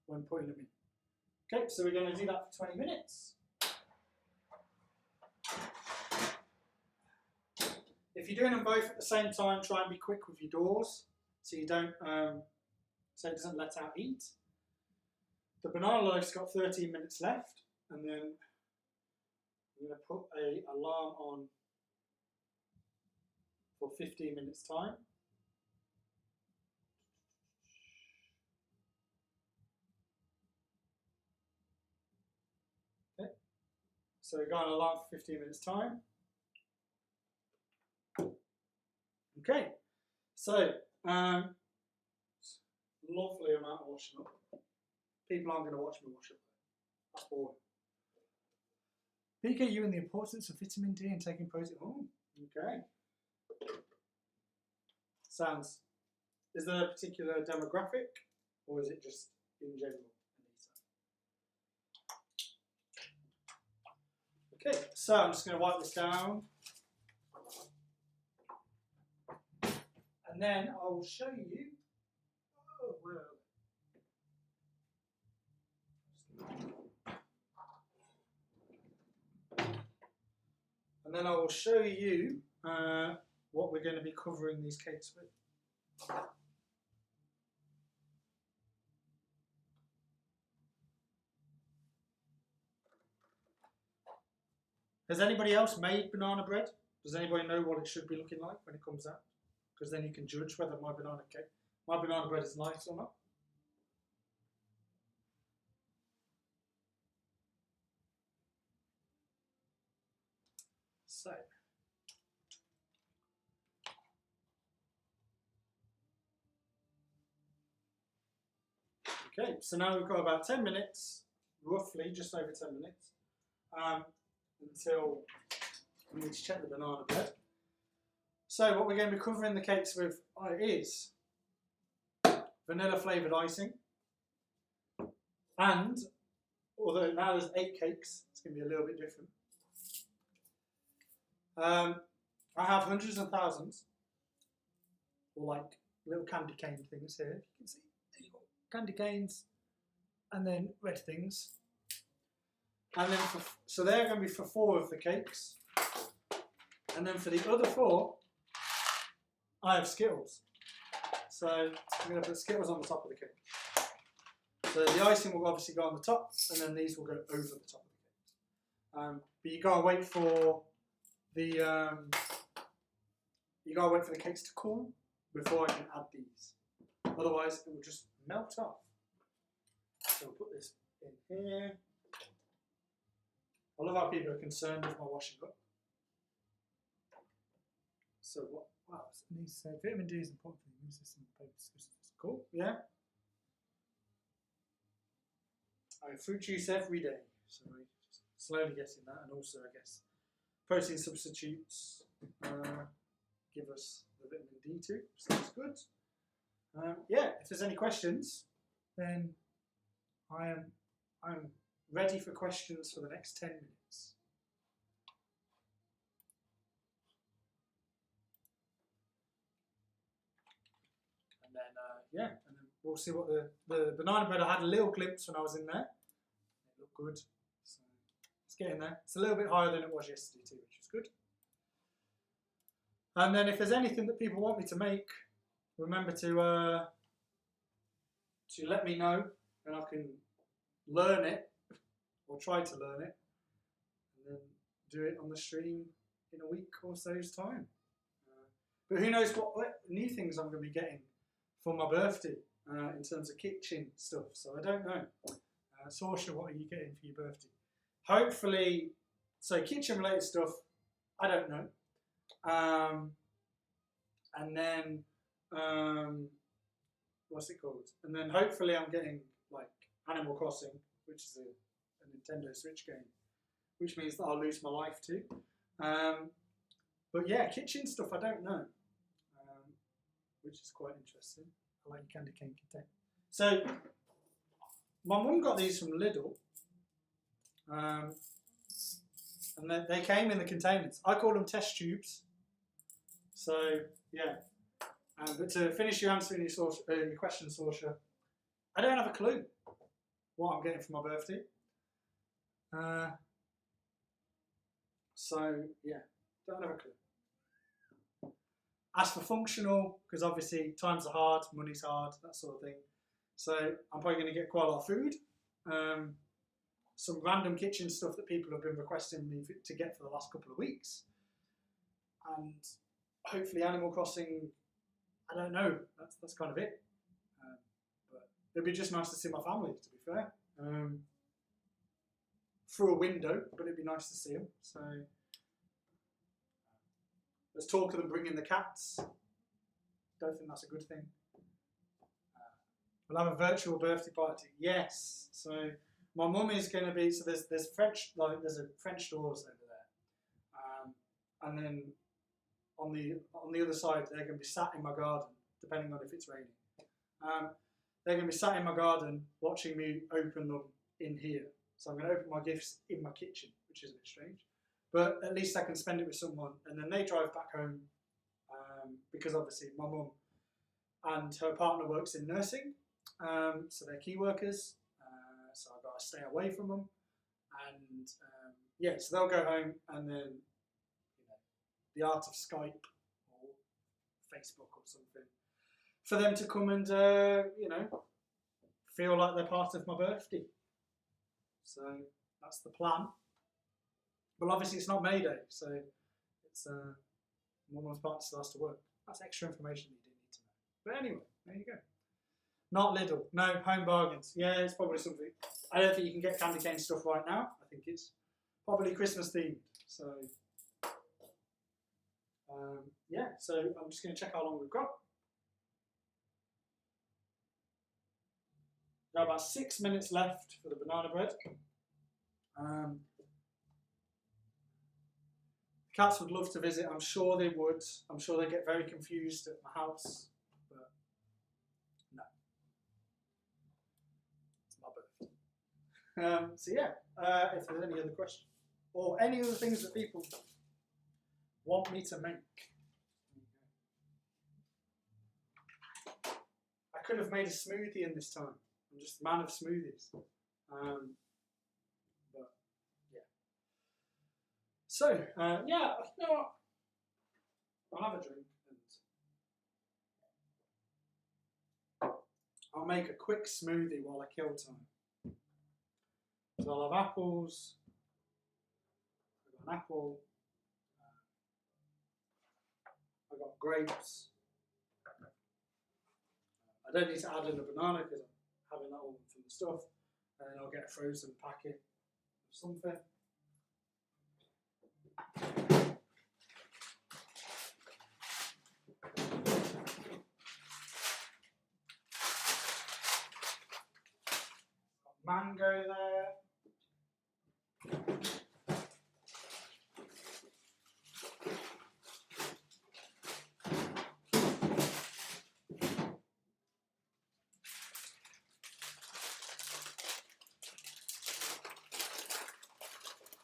when putting them in. Okay, so we're going to do that for 20 minutes. If you're doing them both at the same time, try and be quick with your doors so you don't so it doesn't let out heat. The banana loaf's got 13 minutes left, and then I'm going to put an alarm on for 15 minutes time. Okay, so we've got an alarm for 15 minutes time. Okay, so lovely amount of washing up. People aren't going to watch me wash up. That's boring. PKU and the importance of vitamin D and taking protein. Oh, okay. Sounds. Is there a particular demographic, or is it just in general? Okay, so I'm just going to wipe this down, and then I will show you. Oh, where are they? and then I will show you what we're going to be covering these cakes with. Has anybody else made banana bread? Does anybody know what it should be looking like when it comes out? Because then you can judge whether my banana bread is nice or not. So, okay, so now we've got about 10 minutes, roughly, just over 10 minutes, until we need to check the banana bread. So what we're going to be covering the cakes with is vanilla flavoured icing, and although now there's 8 cakes, it's going to be a little bit different. I have hundreds and thousands, or like little candy cane things here. You can see, there you go, candy canes, and then red things. And then, so they're going to be for 4 of the cakes. And then for the other 4, I have Skittles. So I'm going to put Skittles on the top of the cake. So the icing will obviously go on the top, and then these will go over the top of the cake. But you gotta wait for the cakes to cool before I can add these. Otherwise, it will just melt off. So we'll put this in here. I love how people are concerned with my washing up. So what? Wow, vitamin D is important for the immune system. Cool, yeah. I have fruit juice every day, so we're slowly getting that, and also I guess protein substitutes give us the vitamin D too, so that's good. Yeah, if there's any questions, then I'm ready for questions for the next 10 minutes. And then, yeah, and then we'll see what the banana bread, I had a little glimpse when I was in there. It looked good. So it's getting there. It's a little bit higher than it was yesterday too, which is good. And then if there's anything that people want me to make, remember to let me know, and I can learn it, or try to learn it, and then do it on the stream in a week or so's time. But who knows what new things I'm going to be getting for my birthday in terms of kitchen stuff. So I don't know. Saoirse, what are you getting for your birthday? Hopefully, so kitchen related stuff, I don't know. And then, what's it called? And then hopefully I'm getting like Animal Crossing, which is a Nintendo Switch game, which means that I'll lose my life too. But yeah, kitchen stuff, I don't know, which is quite interesting. I like your candy cane content. So my mum got these from Lidl, and they came in the containers. I call them test tubes. So yeah, but to finish your answering your question, Saoirse, I don't have a clue what I'm getting for my birthday. So yeah, don't have a clue. As for functional, because obviously times are hard, money's hard, that sort of thing. So I'm probably going to get quite a lot of food. Some random kitchen stuff that people have been requesting me to get for the last couple of weeks. And hopefully Animal Crossing, I don't know, that's kind of it. But it'd be just nice to see my family, to be fair. Through a window, but it'd be nice to see them. So there's talk of them bringing the cats. Don't think that's a good thing. We'll have a virtual birthday party. Yes. So my mum is going to be. So there's French, like there's a French doors over there, and then on the other side they're going to be sat in my garden, depending on if it's raining. They're going to be sat in my garden watching me open them in here. So I'm going to open my gifts in my kitchen, which is a bit strange. But at least I can spend it with someone, and then they drive back home because obviously my mum and her partner works in nursing, so they're key workers. So I've got to stay away from them, and yeah, so they'll go home, and then the art of Skype or Facebook or something, for them to come and feel like they're part of my birthday. So that's the plan. But obviously it's not May Day, so it's one of my partner still has to work. That's extra information you do need to know. But anyway, there you go. Not Lidl. No, Home Bargains. Yeah, it's probably something. I don't think you can get candy cane stuff right now. I think it's probably Christmas themed. So, yeah, so I'm just going to check how long we've got. Got about 6 minutes left for the banana bread. Cats would love to visit. I'm sure they would. I'm sure they get very confused at my house. But no. It's my birthday. So yeah, if there's any other questions. Or any other things that people want me to make. I could have made a smoothie in this time. I'm just a man of smoothies. But yeah. So yeah, you know what? I'll have a drink and I'll make a quick smoothie while I kill time. So I'll have apples. I've got an apple. I've got grapes. I don't need to add in a banana because I'm having that all from the stuff. And then I'll get a frozen packet of something. Got mango there.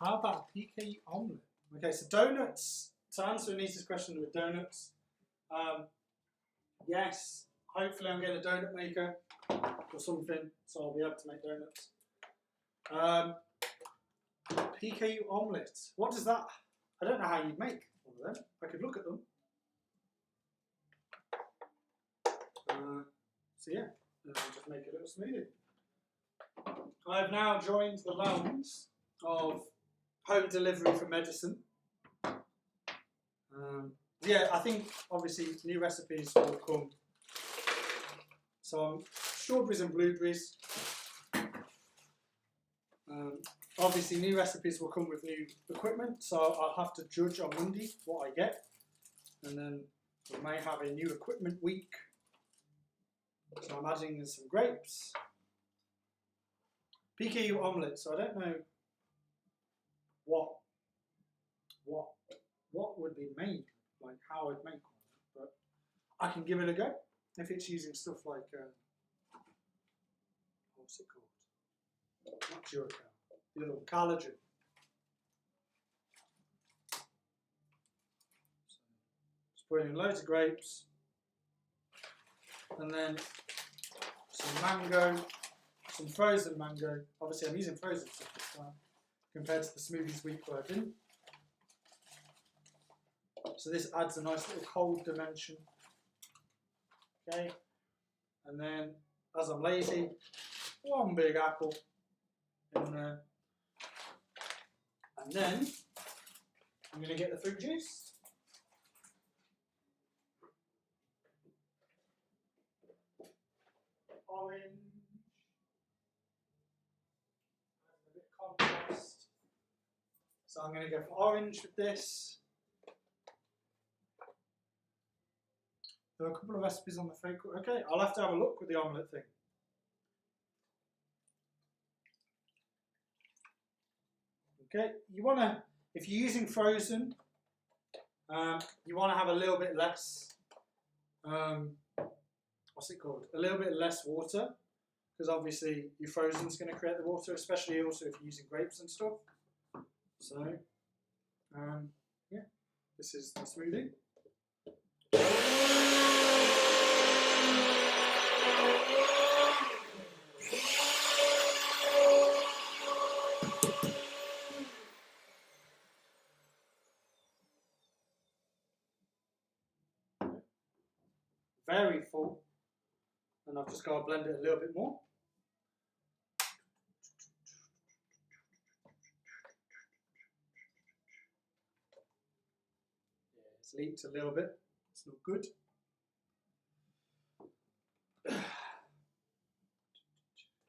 How about a PKU omelette? Okay, so donuts. To answer Anita's question with donuts, yes, hopefully I'm getting a donut maker or something, so I'll be able to make donuts. PKU omelette. What does that? I don't know how you'd make one of them. I could look at them. So yeah, I'll just make a little smoothie. I have now joined the rounds of home delivery for medicine. Yeah, I think obviously new recipes will come. So strawberries and blueberries. Obviously new recipes will come with new equipment, so I'll have to judge on Monday what I get. And then we may have a new equipment week. So I'm adding in some grapes. PKU omelette, so I don't know what would be made, like how I'd make one, but I can give it a go if it's using stuff like what's it called? Not Duracal, the other one, collagen. So just put in loads of grapes, and then some mango, some frozen mango. Obviously, I'm using frozen stuff this time compared to the smoothies week where I didn't. So this adds a nice little cold dimension. Okay, and then as I'm lazy, one big apple in there, and then I'm going to get the fruit juice. Orange. A bit of contrast. So I'm going to go for orange with this. There are a couple of recipes on the Facebook. Okay, I'll have to have a look with the omelette thing. Okay, you want to, if you're using frozen, you want to have a little bit less, what's it called? A little bit less water, because obviously your frozen is going to create the water, especially also if you're using grapes and stuff. So, yeah, this is the smoothie. very full, and I've just got to blend it a little bit more. Yeah, it's leaked a little bit. It's not good.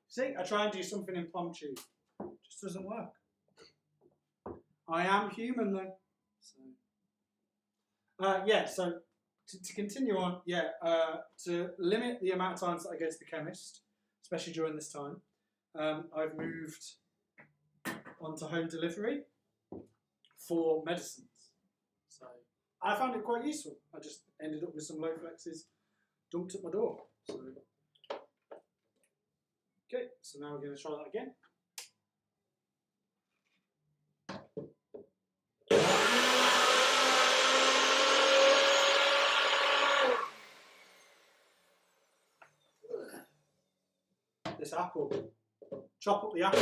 See, I try and do something impromptu. It just doesn't work. I am human though. So, yeah, so to continue on, yeah, to limit the amount of times that I go to the chemist, especially during this time, I've moved onto home delivery for medicines. So I found it quite useful. I just ended up with some low flexes dumped at my door. So, okay, so now we're going to try that again. This apple. Chop up the apple.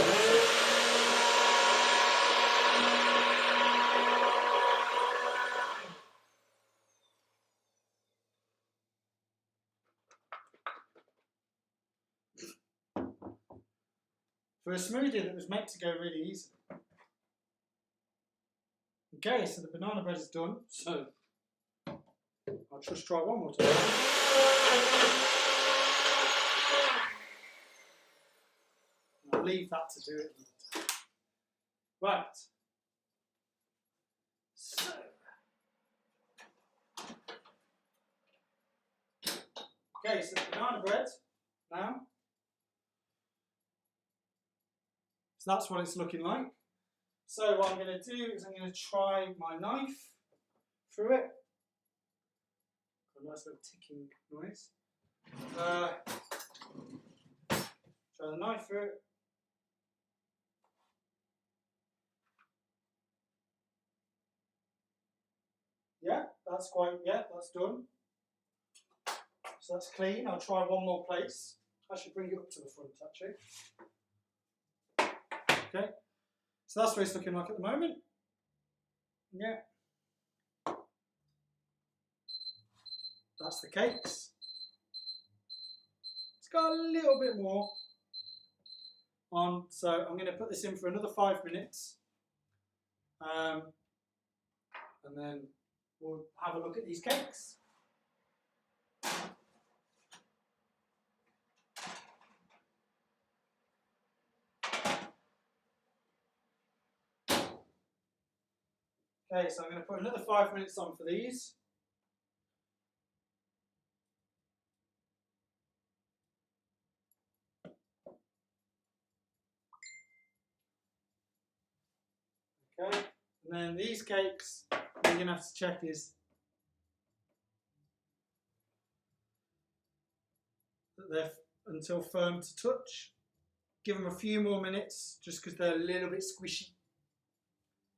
For a smoothie that was meant to go really easy. Okay, so the banana bread is done, so I'll just try one more time. And I'll leave that to do it. Right. So. Okay, so the banana bread now. So that's what it's looking like. So what I'm going to do is I'm going to try my knife through it. A nice little ticking noise. Try the knife through it. Yeah, that's done. So that's clean. I'll try one more place. I should bring it up to the front actually. Okay, so that's what it's looking like at the moment. Yeah. That's the cakes. It's got a little bit more on, so I'm going to put this in for another 5 minutes. And then we'll have a look at these cakes. Okay, so I'm going to put another 5 minutes on for these. Okay, and then these cakes, what you're going to have to check is that they're until firm to touch. Give them a few more minutes just because they're a little bit squishy.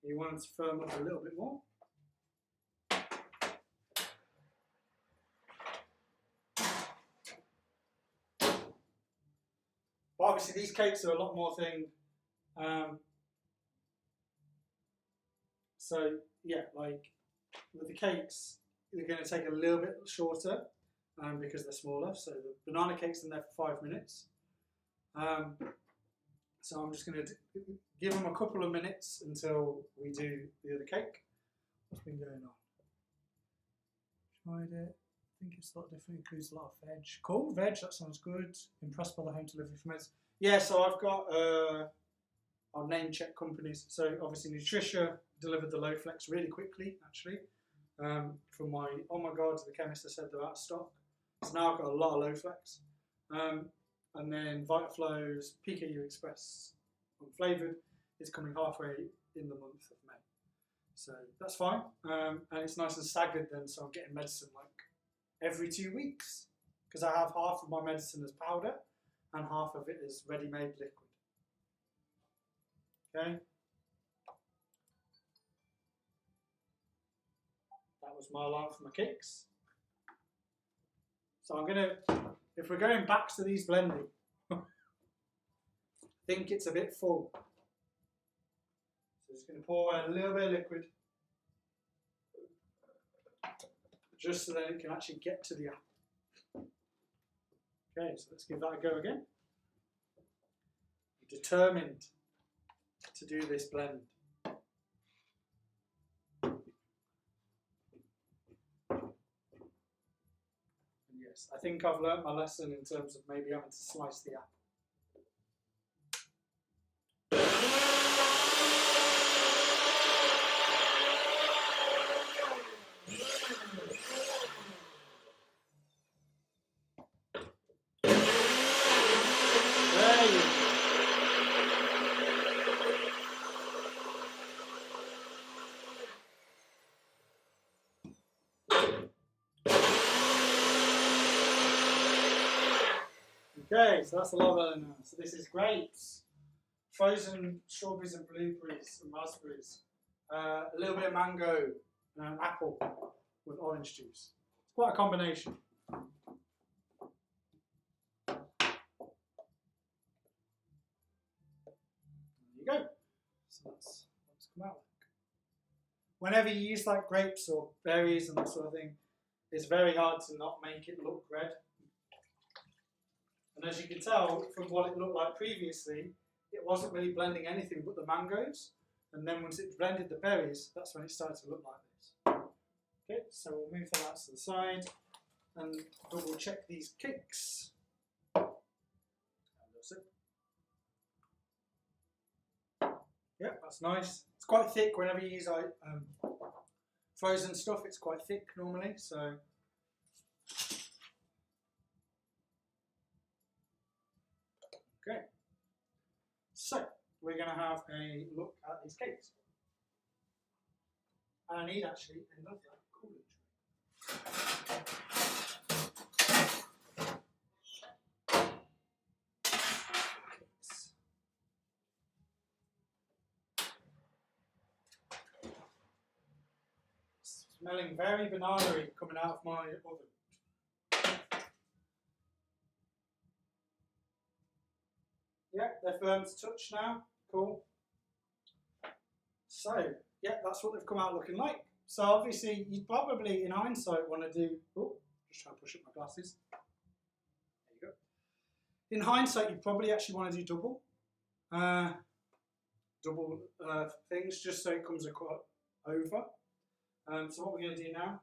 You want them to firm up a little bit more. But obviously these cakes are a lot more thin. So yeah, like with the cakes, they're going to take a little bit shorter because they're smaller. So the banana cake's in there for 5 minutes. So I'm just going to give them a couple of minutes until we do the other cake. What's been going on? Tried it. I think it's a lot different. Includes a lot of veg. Cool, veg. That sounds good. Impressed by the home delivery from it. Yeah, so I've got our name check companies. So obviously Nutricia delivered the low flex really quickly, actually. From my, oh my god, the chemist has said they're out of stock. So now I've got a lot of low flex. And then Vitaflow's PKU Express unflavoured is coming halfway in the month of May. So that's fine. And it's nice and staggered then, so I'm getting medicine like every 2 weeks. Because I have half of my medicine as powder and half of it is ready-made liquid. Okay. That was my alarm for my cakes. So I'm gonna, if we're going back to these blending, I think it's a bit full. So just gonna pour a little bit of liquid, just so that it can actually get to the apple. Okay, so let's give that a go again. I'm determined to do this blend. And yes, I think I've learnt my lesson in terms of maybe having to slice the apple. There you go. Okay, so that's a lot better now. So this is grapes, frozen strawberries and blueberries and raspberries, a little bit of mango and an apple with orange juice. It's quite a combination. There you go. So that's what's come out like. Whenever you use like grapes or berries and that sort of thing, it's very hard to not make it look red. And as you can tell from what it looked like previously, it wasn't really blending anything but the mangoes. And then once it blended the berries, that's when it started to look like this. Okay, so we'll move that to the side and double check these cakes. Yeah, that's nice. It's quite thick whenever you use frozen stuff. It's quite thick normally, so. Okay. So we're going to have a look at these cakes. And I need actually another cooling tray. Smelling very banana-y coming out of my oven. Yeah, they're firm to touch now. Cool. So, yeah, that's what they've come out looking like. So obviously, you'd probably, in hindsight, want to do... Oh, just trying to push up my glasses. There you go. In hindsight, you'd probably actually want to do double. Double things, just so it comes over. So what we're going to do now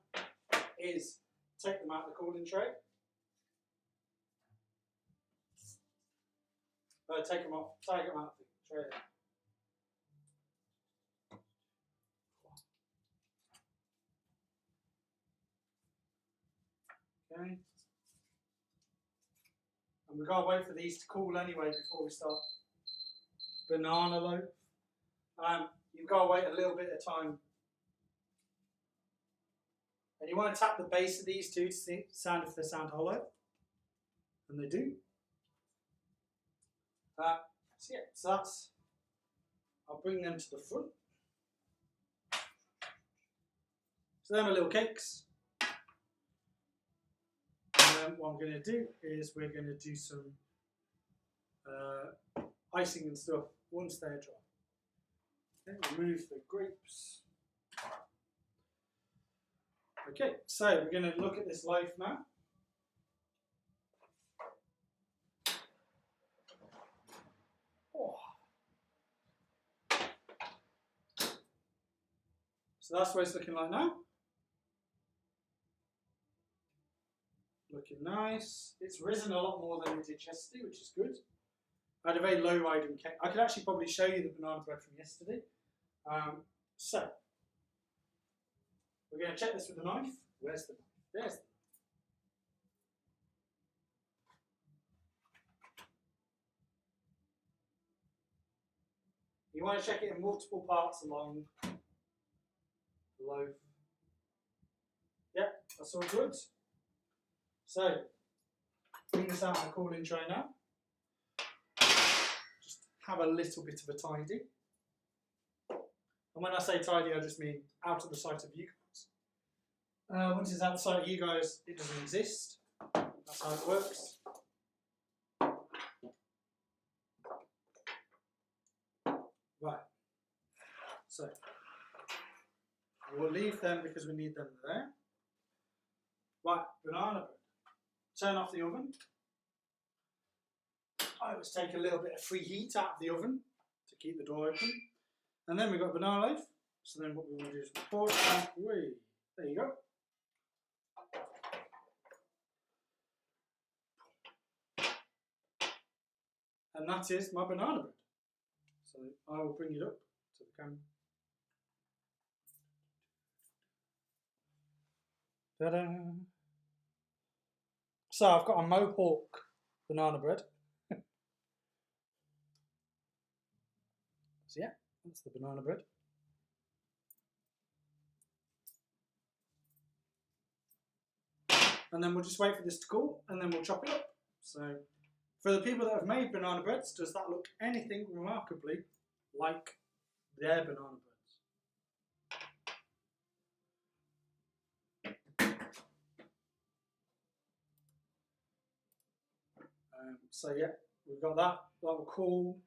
is take them out of the cooling tray. Take them off, take them out of the tray. Okay. And we've got to wait for these to cool anyway before we start banana loaf. You've got to wait a little bit of time. And you want to tap the base of these two to see sound if they sound hollow. And they do. So yeah, so that's, I'll bring them to the front. So they're my little cakes. And then what I'm going to do is we're going to do some icing and stuff once they're dry. Okay, remove the grapes. Okay, so we're going to look at this loaf now. Oh. So that's what it's looking like now. Looking nice. It's risen a lot more than it did yesterday, which is good. I had a very low riding cake. I could actually probably show you the banana bread from yesterday. So, we're going to check this with a knife. Where's the knife? There's the knife. You want to check it in multiple parts along the loaf. Yep, that's all good. So, bring this out of the cooling tray now. Just have a little bit of a tidy. And when I say tidy, I just mean out of the sight of you guys. Once it's out of the sight of you guys, it doesn't exist. That's how it works. Right. So, we'll leave them because we need them there. Right, banana bread. Turn off the oven. I always take a little bit of free heat out of the oven to keep the door open. And then we've got a banana loaf. So then what we want to do is pour it down. There you go. And that is my banana bread. So I will bring it up to the camera. Ta-da! So I've got a Mohawk banana bread. So yeah, that's the banana bread. And then we'll just wait for this to cool, and then we'll chop it up. So for the people that have made banana breads, does that look anything remarkably like their banana breads? So yeah, we've got that. That will cool.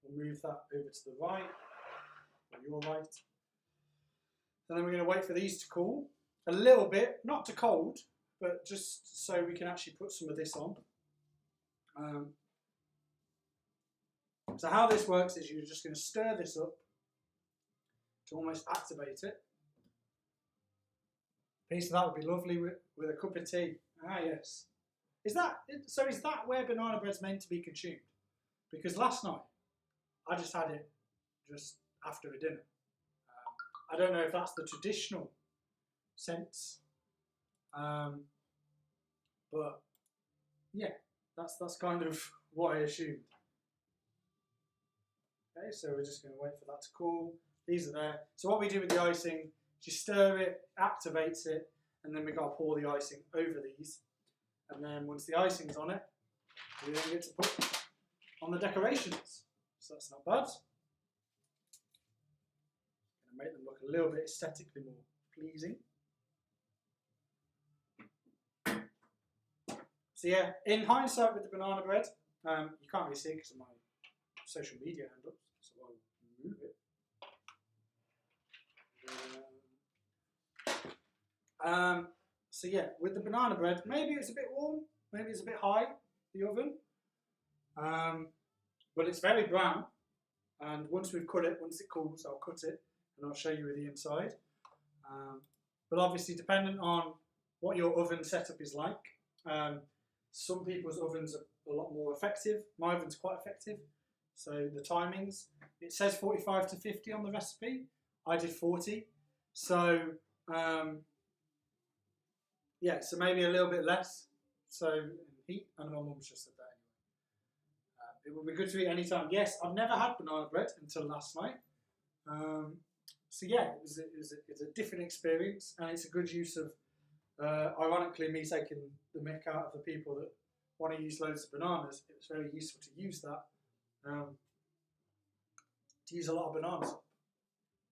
We'll move that over to the right, or your right. And then we're going to wait for these to cool a little bit, not to cold, but just so we can actually put some of this on. So how this works is you're just going to stir this up to almost activate it. A piece of that would be lovely with a cup of tea. Ah, yes. Is that where banana bread's meant to be consumed? Because last night I just had it just after a dinner. I don't know if that's the traditional sense, but yeah, that's kind of what I assumed. Okay, so we're just going to wait for that to cool. These are there. So what we do with the icing, you stir it, activates it, and then we got to pour the icing over these. And then once the icing's on it, we then get to put on the decorations. So that's not bad. Going to make them look a little bit aesthetically more pleasing. So yeah, in hindsight with the banana bread, you can't really see it because of my social media handles, so I'll move it. So yeah, with the banana bread, maybe it's a bit warm, maybe it's a bit high, the oven, but it's very brown, and once we've cut it, once it cools, I'll cut it, and I'll show you with the inside. But obviously dependent on what your oven setup is like, some people's ovens are a lot more effective. My oven's quite effective. So the timings, it says 45 to 50 on the recipe. I did 40. So yeah, so maybe a little bit less. So heat, and my mum's just said that anyway. It would be good to eat anytime. Yes, I've never had banana bread until last night. So yeah, it's a different experience, and it's a good use of, ironically, me taking the mick out of the people that want to use loads of bananas. It was very useful to use that. To use a lot of bananas.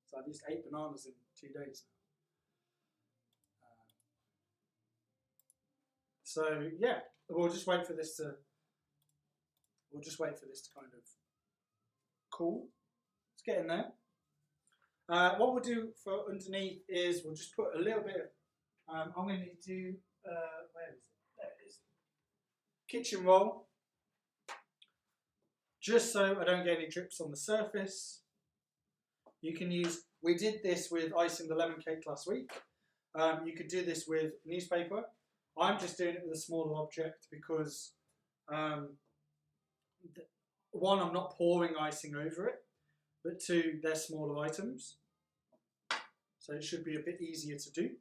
So I've used 8 bananas in 2 days now. So yeah, we'll just wait for this to kind of cool. It's getting there. What we'll do for underneath is we'll just put a little bit of, I'm going to do, where is it? There it is. Kitchen roll. Just so I don't get any drips on the surface. You can use, we did this with icing the lemon cake last week. You could do this with newspaper. I'm just doing it with a smaller object because, one, I'm not pouring icing over it, but 2, they're smaller items. So it should be a bit easier to do.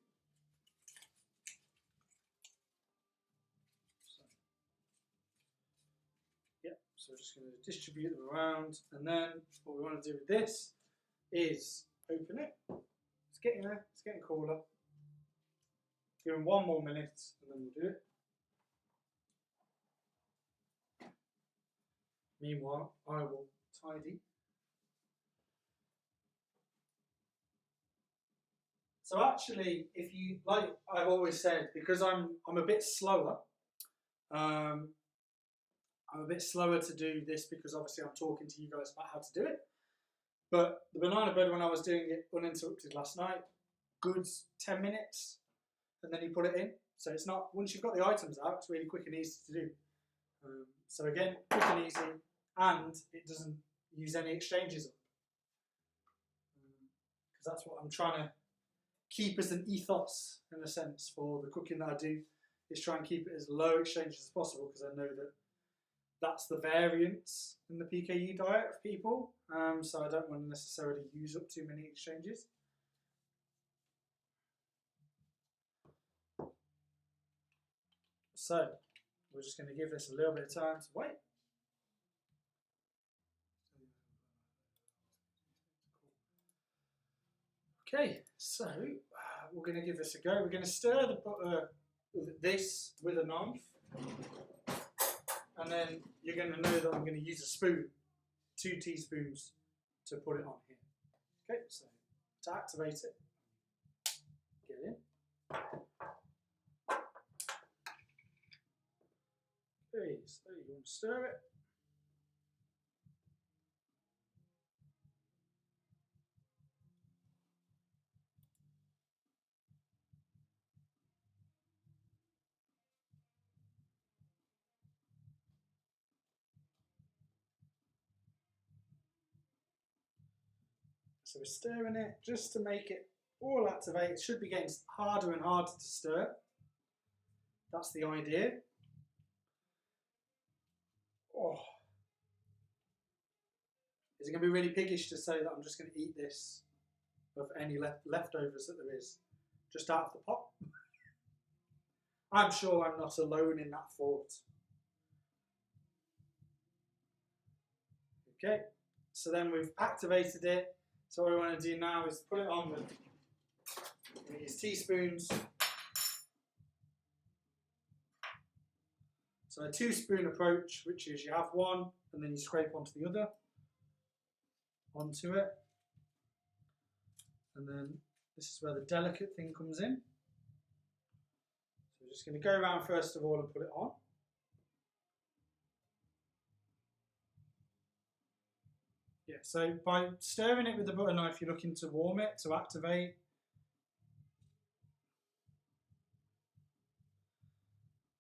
So we're just going to distribute them around, and then what we want to do with this is open it. It's getting there, it's getting cooler. Give them 1 more minute, and then we'll do it. Meanwhile, I will tidy. So actually, if you, like I've always said, because I'm a bit slower, I'm a bit slower to do this because obviously I'm talking to you guys about how to do it. But the banana bread, when I was doing it uninterrupted last night, good 10 minutes, and then you put it in. So it's not, once you've got the items out, it's really quick and easy to do. So again, quick and easy, and it doesn't use any exchanges up. Because that's what I'm trying to keep as an ethos, in a sense, for the cooking that I do, is try and keep it as low exchanges as possible, because I know that that's the variance in the PKU diet of people. So I don't want to necessarily use up too many exchanges. So we're just going to give this a little bit of time to wait. Okay, so we're going to give this a go. We're going to stir the butter with a knife, and then you're going to know that I'm going to use a spoon, 2 teaspoons, to put it on here. Okay, so to activate it, get in. Okay, so you want to stir it. So we're stirring it just to make it all activate. It should be getting harder and harder to stir. That's the idea. Oh. Is it going to be really piggish to say that I'm just going to eat this of any leftovers that there is just out of the pot? I'm sure I'm not alone in that thought. Okay, so then we've activated it. So what we want to do now is put it on with these teaspoons. So a 2-spoon approach, which is you have one and then you scrape onto the other, onto it. And then this is where the delicate thing comes in. So we're just going to go around first of all and put it on. Yeah, so by stirring it with the butter knife, you're looking to warm it, to activate.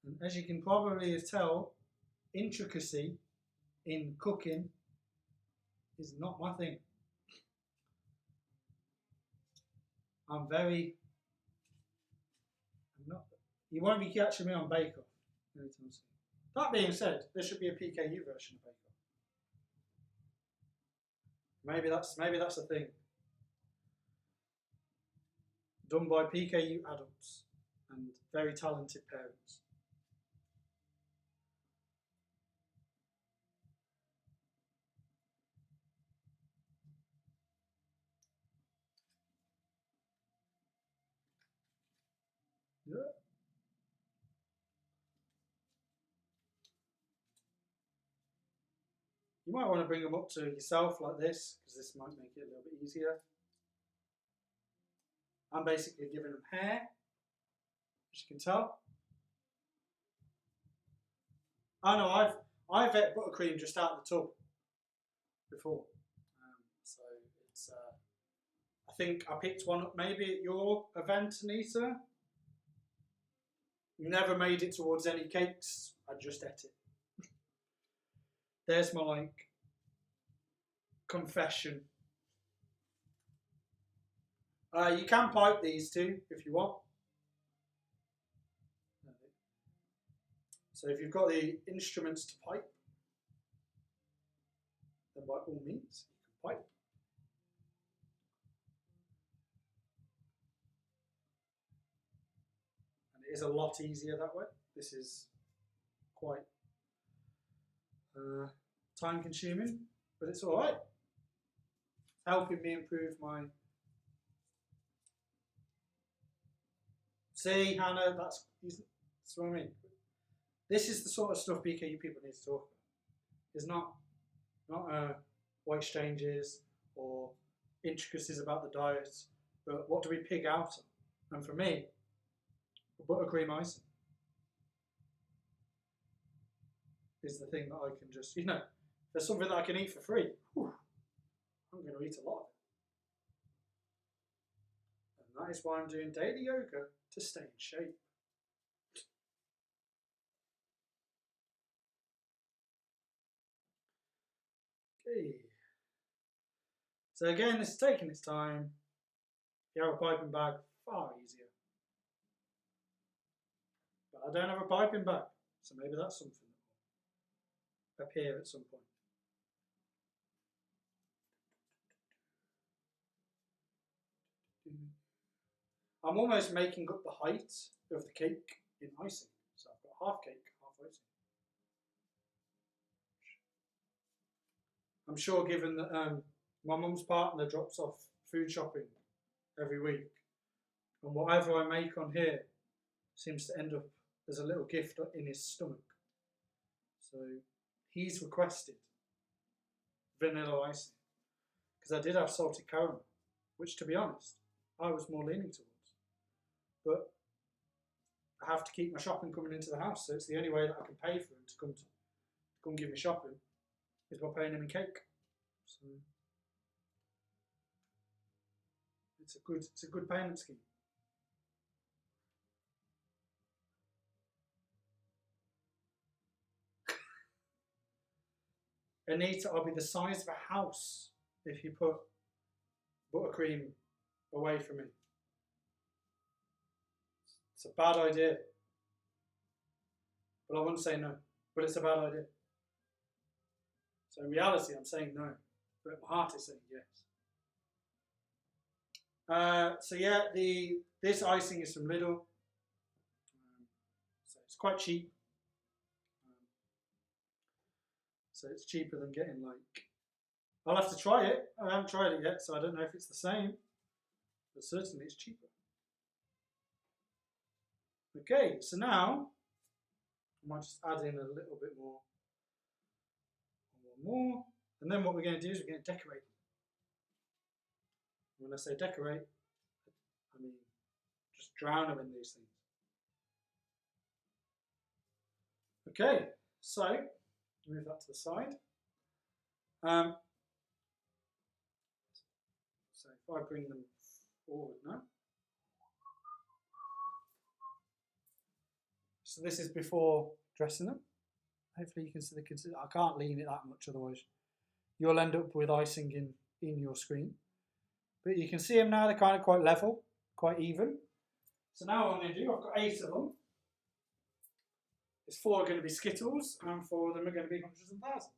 And as you can probably tell, intricacy in cooking is not my thing. I'm not, you won't be catching me on Bake Off anytime soon. That being said, there should be a PKU version of Bake Off. Maybe that's a thing. Done by PKU adults and very talented parents. Yeah. You might want to bring them up to yourself like this, because this might make it a little bit easier. I'm basically giving them hair, as you can tell. Oh no, I've ate buttercream just out of the tub before, so it's. I think I picked one up maybe at your event, Anita. Never made it towards any cakes. I just ate it. There's my confession. You can pipe these too if you want. So if you've got the instruments to pipe, then by all means you can pipe. And it is a lot easier that way. This is quite time consuming, but it's all right. Helping me improve my. See, Hannah, that's what I mean. This is the sort of stuff PKU people need to talk about. It's not what exchanges or intricacies about the diet, but what do we pig out on? And for me, buttercream icing is the thing that I can just, there's something that I can eat for free. Whew, I'm going to eat a lot of it. And that is why I'm doing daily yoga, to stay in shape. Hey. So again, this is taking its time. If you have a piping bag, far easier. But I don't have a piping bag, so maybe that's something that will appear at some point. I'm almost making up the height of the cake in icing. So I've got half cake, half icing. I'm sure given that my mum's partner drops off food shopping every week, and whatever I make on here seems to end up as a little gift in his stomach. So he's requested vanilla icing, because I did have salted caramel, which to be honest, I was more leaning towards. But I have to keep my shopping coming into the house, so it's the only way that I can pay for him to come give me shopping is by paying him in cake. So it's a good payment scheme. Anita, I'll be the size of a house if you put buttercream away from me. It's a bad idea. But I wouldn't say no. But it's a bad idea. So in reality, I'm saying no. But my heart is saying yes. So yeah, this icing is from Lidl. So it's quite cheap. So it's cheaper than getting I'll have to try it. I haven't tried it yet, so I don't know if it's the same. But certainly it's cheaper. Okay, so now I might just add in a little bit more. One more. And then what we're going to do is we're going to decorate. When I say decorate, I mean just drown them in these things. Okay, so move that to the side. So if I bring them forward now. So this is before dressing them. Hopefully you can see I can't lean it that much, otherwise you'll end up with icing in your screen. But you can see them now, they're kind of quite level, quite even. So now what I'm going to do, I've got 8 of them. There's 4 are going to be Skittles, and 4 of them are going to be hundreds and thousands.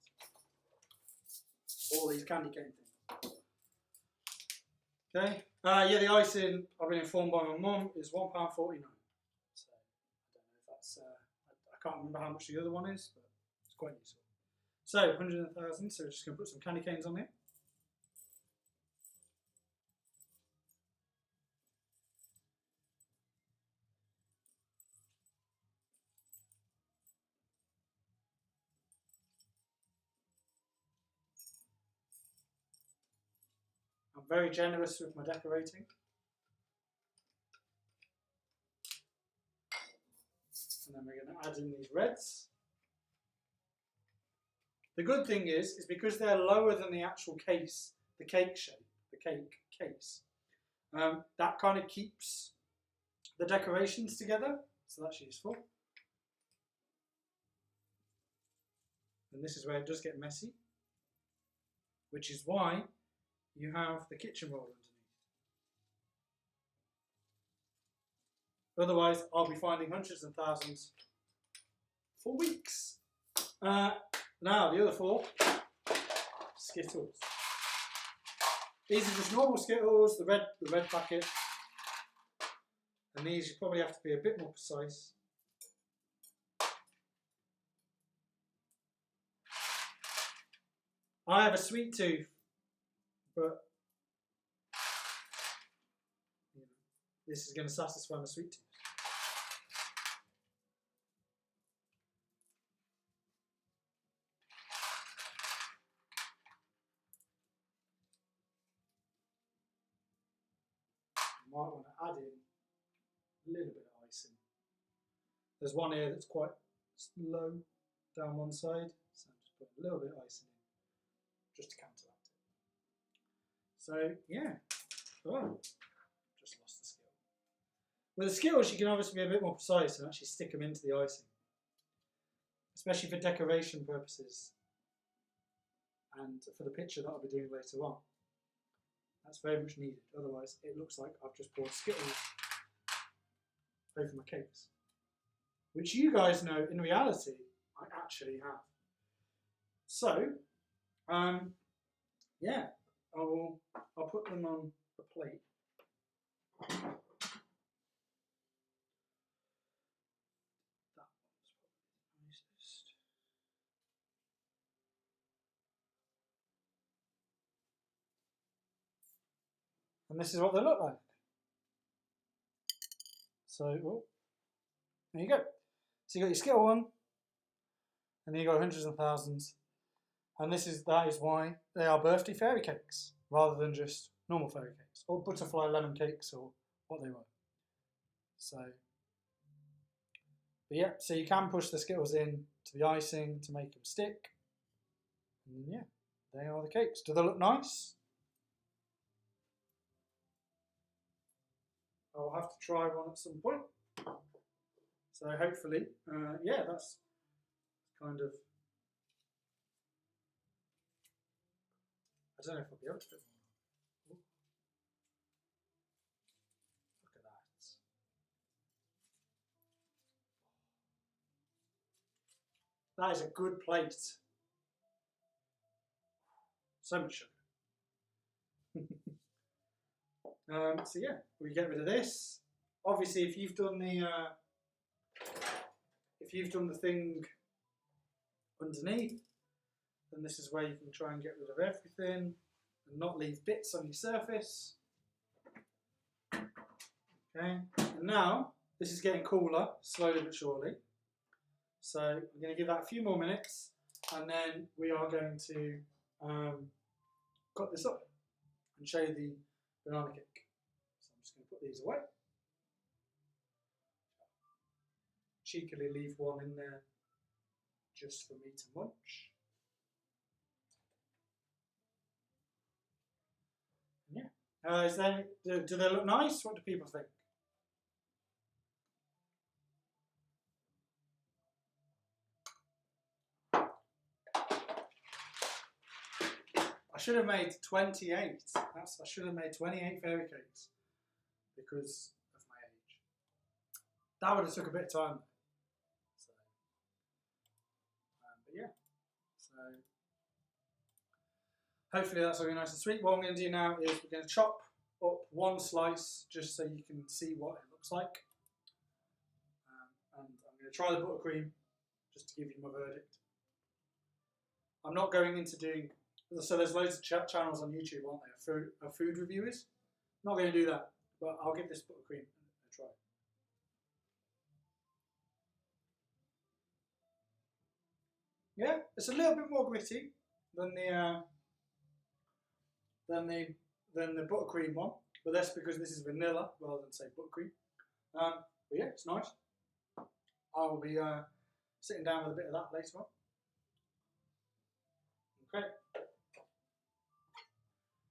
All these candy cane things. Okay. Yeah, the icing, I've been informed by my mum, is £1.49. So I don't know if that's, I can't remember how much the other one is, but it's quite useful. So 100,000, so we're just going to put some candy canes on here. I'm very generous with my decorating. And then we're going to add in these reds. The good thing is because they're lower than the actual case, the cake shape, the cake case, that kind of keeps the decorations together, so that's useful. And this is where it does get messy, which is why you have the kitchen roll underneath. Otherwise, I'll be finding hundreds and thousands for weeks. Now, the other 4, Skittles. These are just normal Skittles, the red packet. And these you probably have to be a bit more precise. I have a sweet tooth, but this is going to satisfy my sweet tooth. You might want to add in a little bit of icing. There's one here that's quite low down one side, so I'm just putting a little bit of icing in, just to counteract it. So yeah, just lost the skill. With the Skittles, you can obviously be a bit more precise and actually stick them into the icing, especially for decoration purposes. and for the picture that I'll be doing later on. That's very much needed. Otherwise, it looks like I've just poured Skittles over my cakes, which you guys know in reality I actually have. So, yeah, I'll put them on the plate. And this is what they look like. So, oh, there you go. So you got your Skittle one, and then you got hundreds and thousands. And that is why they are birthday fairy cakes, rather than just normal fairy cakes, or butterfly lemon cakes, or what they were. So, but yeah, so you can push the Skittles in to the icing to make them stick. And yeah, they are the cakes. Do they look nice? I'll have to try one at some point. So hopefully, yeah, that's kind of, I don't know if I'll be able to do it. Look at that. That is a good plate. So much sugar. So yeah, we get rid of this. Obviously, if you've done the thing underneath, then this is where you can try and get rid of everything and not leave bits on your surface. Okay, and now this is getting cooler slowly but surely. So we're going to give that a few more minutes, and then we are going to cut this up and show you the banana cake. So I'm just going to put these away. Cheekily leave one in there just for me to munch. Yeah. Do they look nice? What do people think? I should have made 28. I should have made 28 fairy cakes because of my age. That would have took a bit of time. So, but yeah. So hopefully that's going to be nice and sweet. What I'm going to do now is we're going to chop up one slice just so you can see what it looks like. And I'm going to try the buttercream just to give you my verdict. I'm not going into doing, so there's loads of channels on YouTube, aren't there, of food reviewers. I'm not going to do that, but I'll give this buttercream a try. Yeah, it's a little bit more gritty than the buttercream one, but that's because this is vanilla rather than say buttercream. But yeah, it's nice. I will be sitting down with a bit of that later on. Okay.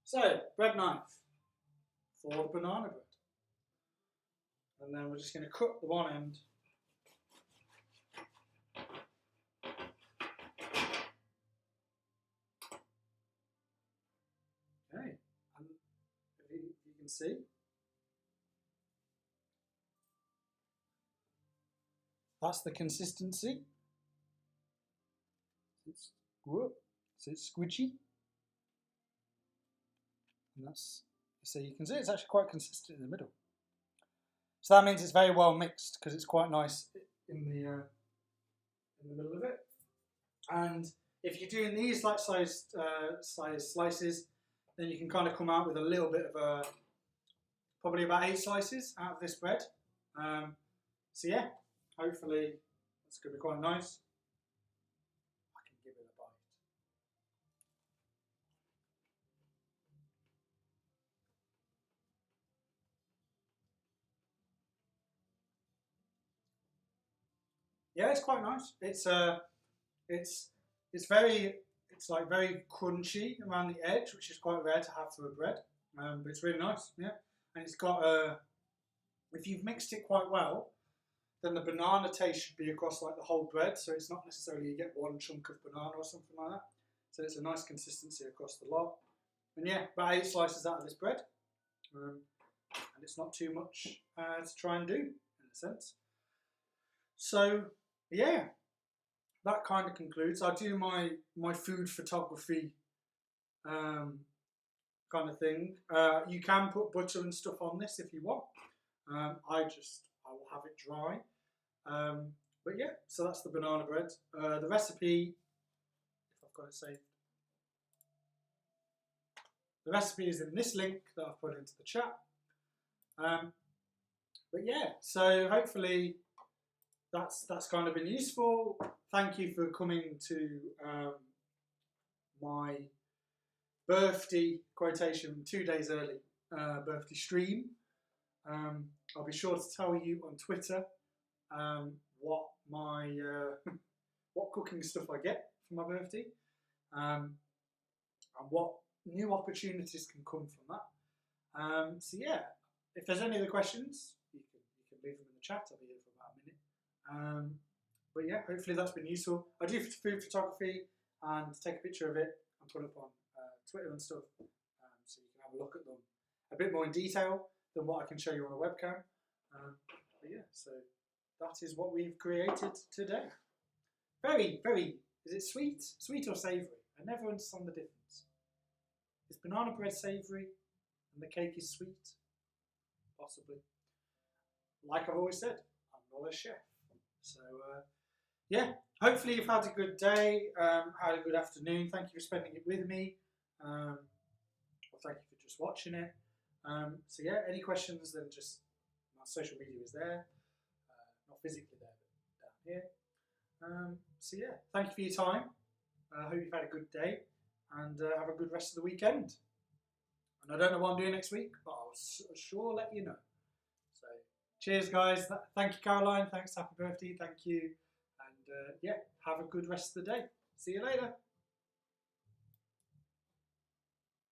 So, bread knife for the banana bread. And then we're just going to cut the one end. Okay, and if you can see, that's the consistency. It's squidgy. And that's, so you can see it's actually quite consistent in the middle. So that means it's very well mixed because it's quite nice in the middle of it. And if you're doing these like size slices, then you can kind of come out with a little bit of probably about 8 slices out of this bread. So yeah, hopefully it's going to be quite nice. I can give it a bite. Yeah, it's quite nice. It's like very crunchy around the edge, which is quite rare to have for a bread. But it's really nice, yeah. And it's got if you've mixed it quite well, then the banana taste should be across like the whole bread. So it's not necessarily you get one chunk of banana or something like that. so it's a nice consistency across the lot. And yeah, about 8 slices out of this bread, and it's not too much to try and do in a sense. So yeah, that kind of concludes. I do my food photography kind of thing. You can put butter and stuff on this if you want. I will have it dry. But yeah, so that's the banana bread. The recipe, if I've got it saved, the recipe is in this link that I've put into the chat. But yeah, so hopefully that's kind of been useful. Thank you for coming to my birthday quotation 2 days early birthday stream. I'll be sure to tell you on Twitter what my what cooking stuff I get for my birthday, and what new opportunities can come from that. So yeah, if there's any other questions, you can leave them in the chat. I'll be here for about a minute. But yeah, hopefully that's been useful. I do food photography and take a picture of it and put it up on Twitter and stuff, so you can have a look at them a bit more in detail than what I can show you on a webcam. But yeah, so that is what we've created today. Very, very, is it sweet? Sweet or savoury? I never understand the difference. Is banana bread savoury and the cake is sweet? Possibly. Like I've always said, I'm not a chef. So yeah, hopefully you've had a good day, had a good afternoon. Thank you for spending it with me. Well, thank you for just watching it. So yeah, any questions, then just, my social media is there. Not physically there, but down here. So yeah, thank you for your time. I hope you've had a good day, and have a good rest of the weekend. And I don't know what I'm doing next week, but I'll sure let you know. So cheers guys, thank you Caroline, thanks, happy birthday, thank you. And yeah, have a good rest of the day. See you later.